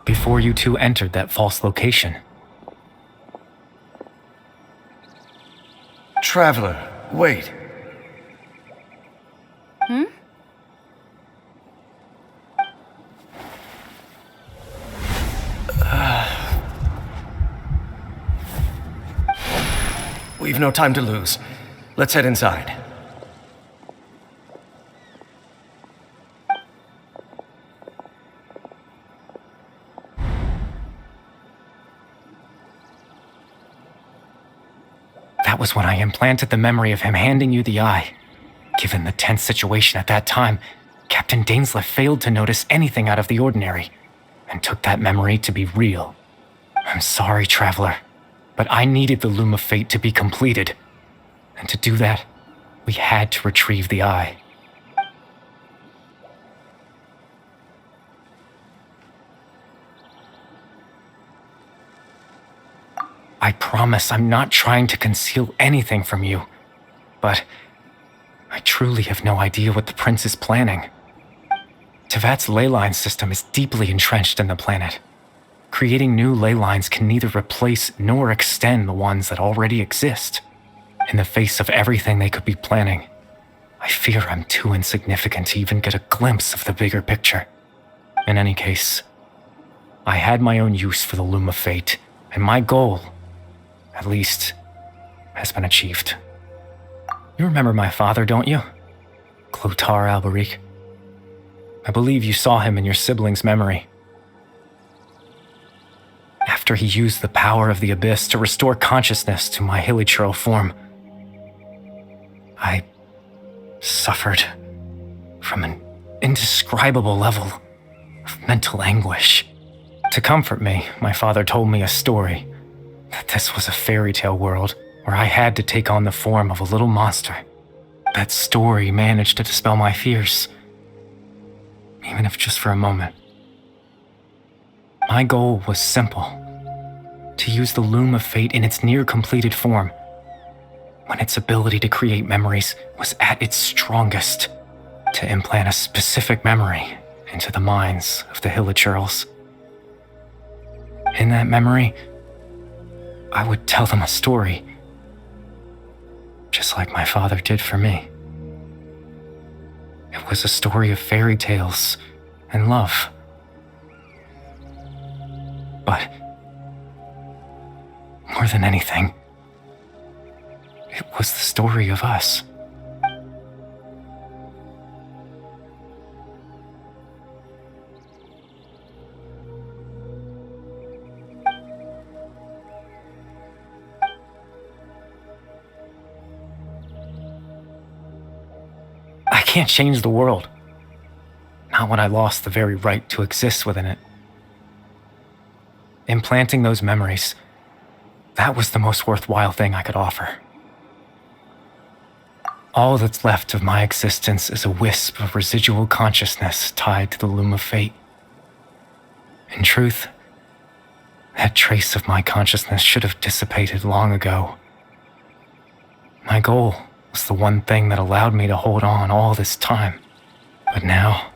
Before you two entered that false location. Traveler, wait. We've no time to lose. Let's head inside. That was when I implanted the memory of him handing you the eye. Given the tense situation at that time, Captain Dainsleif failed to notice anything out of the ordinary, and took that memory to be real. I'm sorry, Traveler, but I needed the Loom of Fate to be completed. And to do that, we had to retrieve the eye. I promise I'm not trying to conceal anything from you, but I truly have no idea what the prince is planning. Tevat's ley line system is deeply entrenched in the planet. Creating new ley lines can neither replace nor extend the ones that already exist. In the face of everything they could be planning, I fear I'm too insignificant to even get a glimpse of the bigger picture. In any case, I had my own use for the Loom of Fate, and my goal, at least, has been achieved. You remember my father, don't you? Clotar Alberic. I believe you saw him in your sibling's memory. After he used the power of the Abyss to restore consciousness to my hilichurl form, I suffered from an indescribable level of mental anguish. To comfort me, my father told me a story, that this was a fairy tale world where I had to take on the form of a little monster. That story managed to dispel my fears, even if just for a moment. My goal was simple: to use the Loom of Fate in its near-completed form, when its ability to create memories was at its strongest, to implant a specific memory into the minds of the hilichurls. In that memory, I would tell them a story, just like my father did for me. It was a story of fairy tales and love. But more than anything, it was the story of us. I can't change the world. Not when I lost the very right to exist within it. Implanting those memories, that was the most worthwhile thing I could offer. All that's left of my existence is a wisp of residual consciousness tied to the loom of fate. In truth, that trace of my consciousness should have dissipated long ago. My goal was the one thing that allowed me to hold on all this time. But now,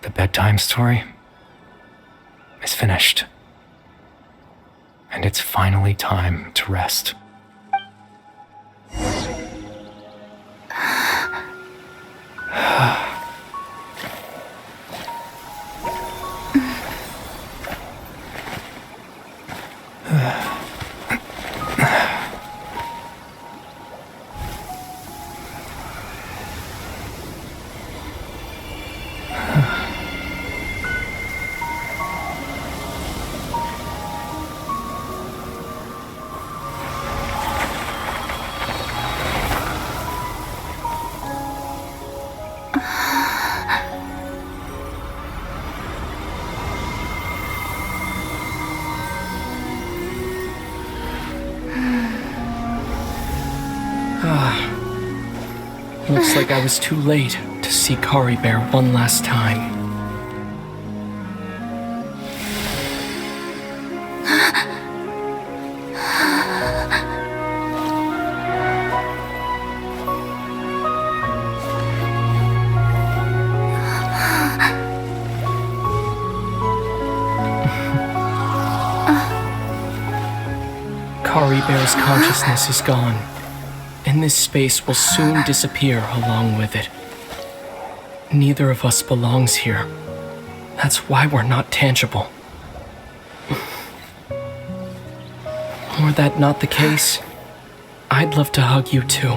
the bedtime story is finished. And it's finally time to rest. Looks like I was too late to see Kari Bear one last time. Kari Bear's consciousness is gone, and this space will soon disappear along with it. Neither of us belongs here. That's why we're not tangible. Were that not the case, I'd love to hug you too.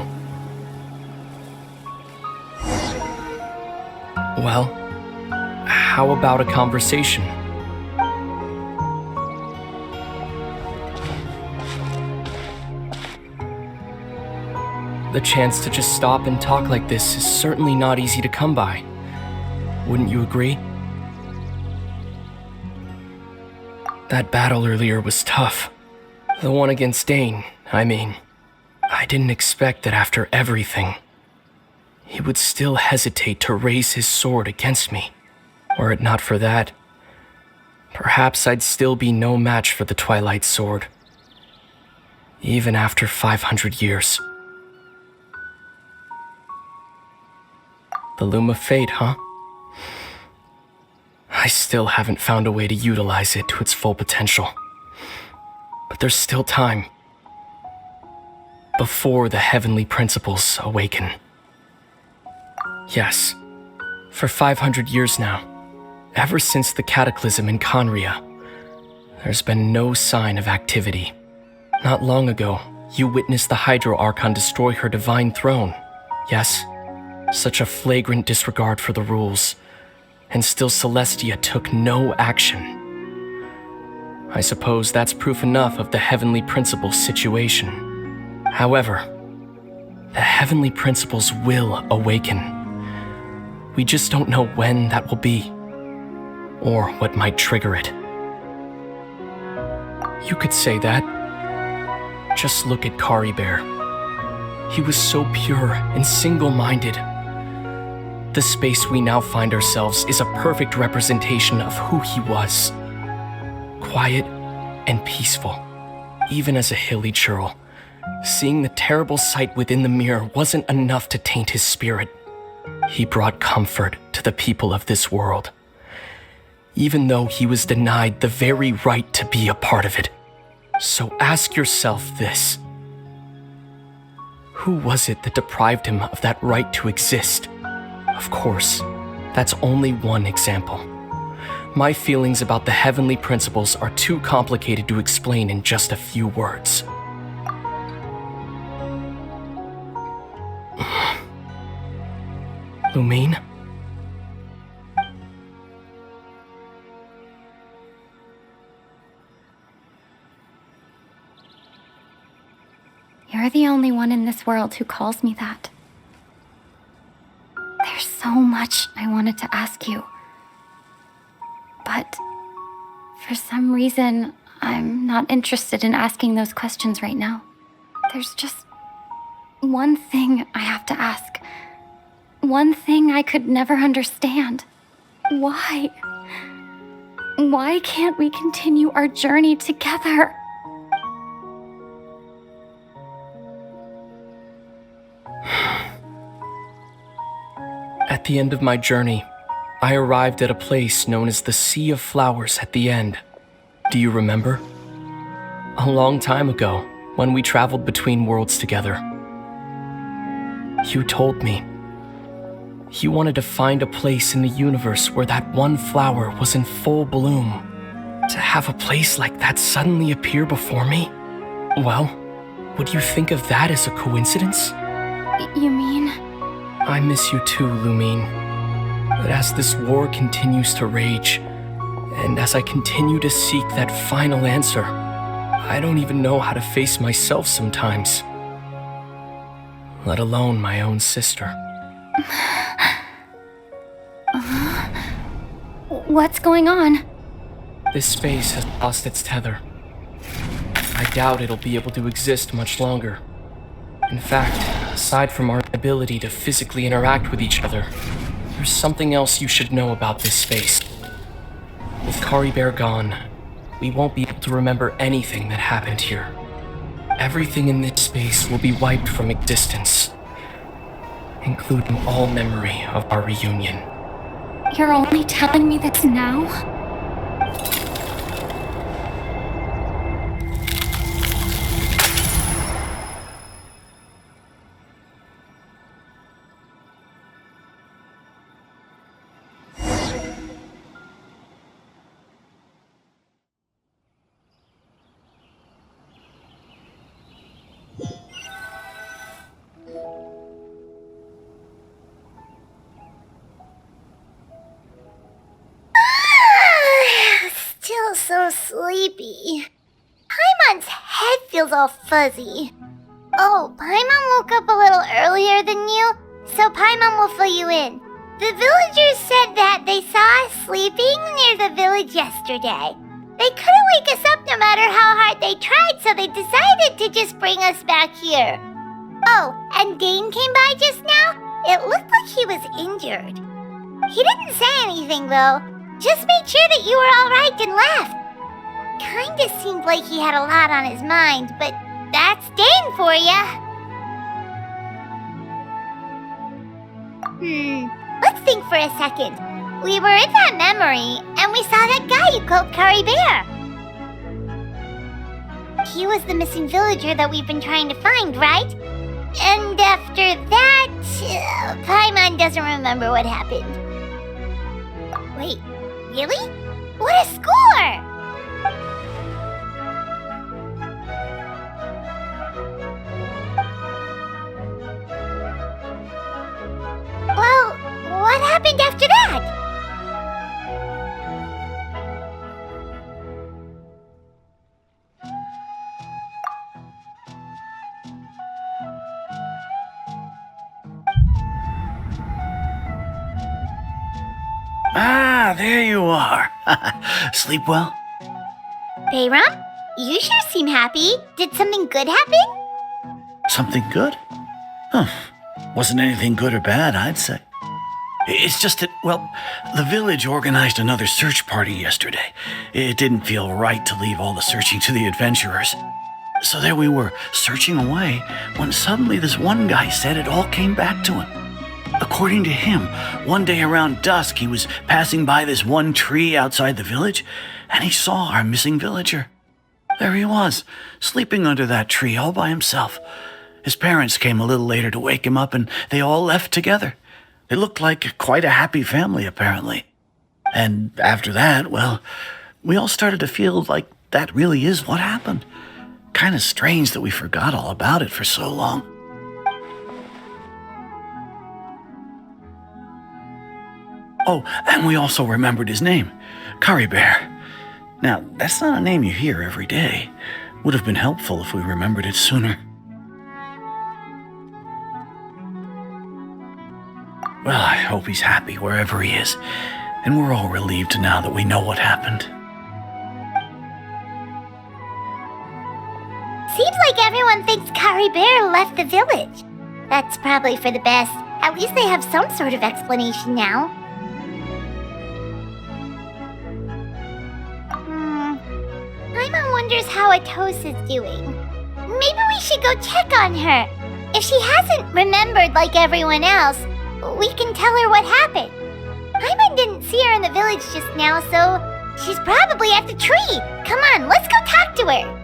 Well, how about a conversation? The chance to just stop and talk like this is certainly not easy to come by. Wouldn't you agree? That battle earlier was tough. The one against Dane, I mean. I didn't expect that after everything, he would still hesitate to raise his sword against me. Were it not for that, perhaps I'd still be no match for the Twilight Sword. Even after 500 years. The Loom of Fate, huh? I still haven't found a way to utilize it to its full potential. But there's still time. Before the heavenly principles awaken. Yes, for 500 years now, ever since the cataclysm in Conria, there's been no sign of activity. Not long ago, you witnessed the Hydro Archon destroy her divine throne, yes? Such a flagrant disregard for the rules, and still Celestia took no action. I suppose that's proof enough of the Heavenly Principles situation. However, the Heavenly Principles will awaken. We just don't know when that will be, or what might trigger it. You could say that. Just look at Kari Bear. He was so pure and single-minded. The space we now find ourselves is a perfect representation of who he was. Quiet and peaceful, even as a hilly churl. Seeing the terrible sight within the mirror wasn't enough to taint his spirit. He brought comfort to the people of this world, even though he was denied the very right to be a part of it. So ask yourself this. Who was it that deprived him of that right to exist? Of course, that's only one example. My feelings about the heavenly principles are too complicated to explain in just a few words. Lumine? You're the only one in this world who calls me that. There's so much I wanted to ask you. But for some reason, I'm not interested in asking those questions right now. There's just One thing I have to ask. One thing I could never understand. Why? Why can't we continue our journey together? At the end of my journey, I arrived at a place known as the Sea of Flowers at the end. Do you remember? A long time ago, when we traveled between worlds together. You told me you wanted to find a place in the universe where that one flower was in full bloom. To have a place like that suddenly appear before me? Well, would you think of that as a coincidence? You mean? I miss you too, Lumine. But as this war continues to rage, and as I continue to seek that final answer, I don't even know how to face myself sometimes. Let alone my own sister. What's going on? This space has lost its tether. I doubt it'll be able to exist much longer. In fact, aside from our ability to physically interact with each other, there's something else you should know about this space. With Caribert gone, we won't be able to remember anything that happened here. Everything in this space will be wiped from existence, including all memory of our reunion. You're only telling me this now? Still so sleepy. Paimon's head feels all fuzzy. Oh, Paimon woke up a little earlier than you, so Paimon will fill you in. The villagers said that they saw us sleeping near the village yesterday. They couldn't wake us up no matter how hard they tried, so they decided to just bring us back here. Oh, and Dane came by just now. It looked like he was injured. He didn't say anything, though. Just made sure that you were alright and left. Kinda seemed like he had a lot on his mind, but that's Dane for ya. Let's think for a second. We were in that memory, and we saw that guy you called Caribert. He was the missing villager that we've been trying to find, right? And after that, Paimon doesn't remember what happened. Wait, really? What a score! Well, what happened after that? Ah, there you are. Sleep well? Bayram, you sure seem happy. Did something good happen? Something good? Huh. Wasn't anything good or bad, I'd say. It's just that, well, the village organized another search party yesterday. It didn't feel right to leave all the searching to the adventurers. So there we were, searching away, when suddenly this one guy said it all came back to him. According to him, one day around dusk, he was passing by this one tree outside the village, and he saw our missing villager. There he was, sleeping under that tree all by himself. His parents came a little later to wake him up, and they all left together. They looked like quite a happy family, apparently. And after that, well, we all started to feel like that really is what happened. Kind of strange that we forgot all about it for so long. Oh, and we also remembered his name, Caribert. Now, that's not a name you hear every day. Would have been helpful if we remembered it sooner. Well, I hope he's happy wherever he is, and we're all relieved now that we know what happened. Seems like everyone thinks Kari Bear left the village. That's probably for the best. At least they have some sort of explanation now. Paimon wonders how Atosa's doing. Maybe we should go check on her. If she hasn't remembered like everyone else, we can tell her what happened. Paimon didn't see her in the village just now, so she's probably at the tree. Come on, let's go talk to her.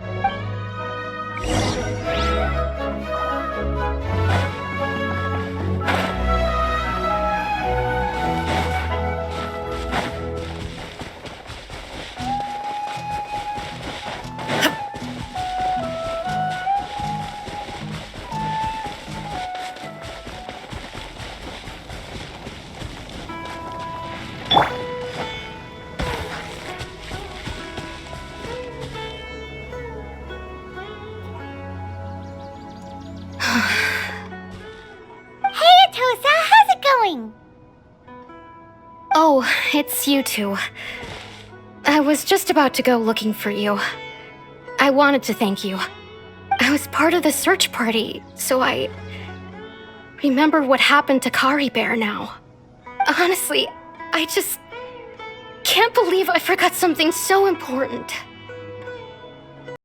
Oh, it's you two. I was just about to go looking for you. I wanted to thank you. I was part of the search party, so I remember what happened to Kari Bear now. Honestly, I just can't believe I forgot something so important.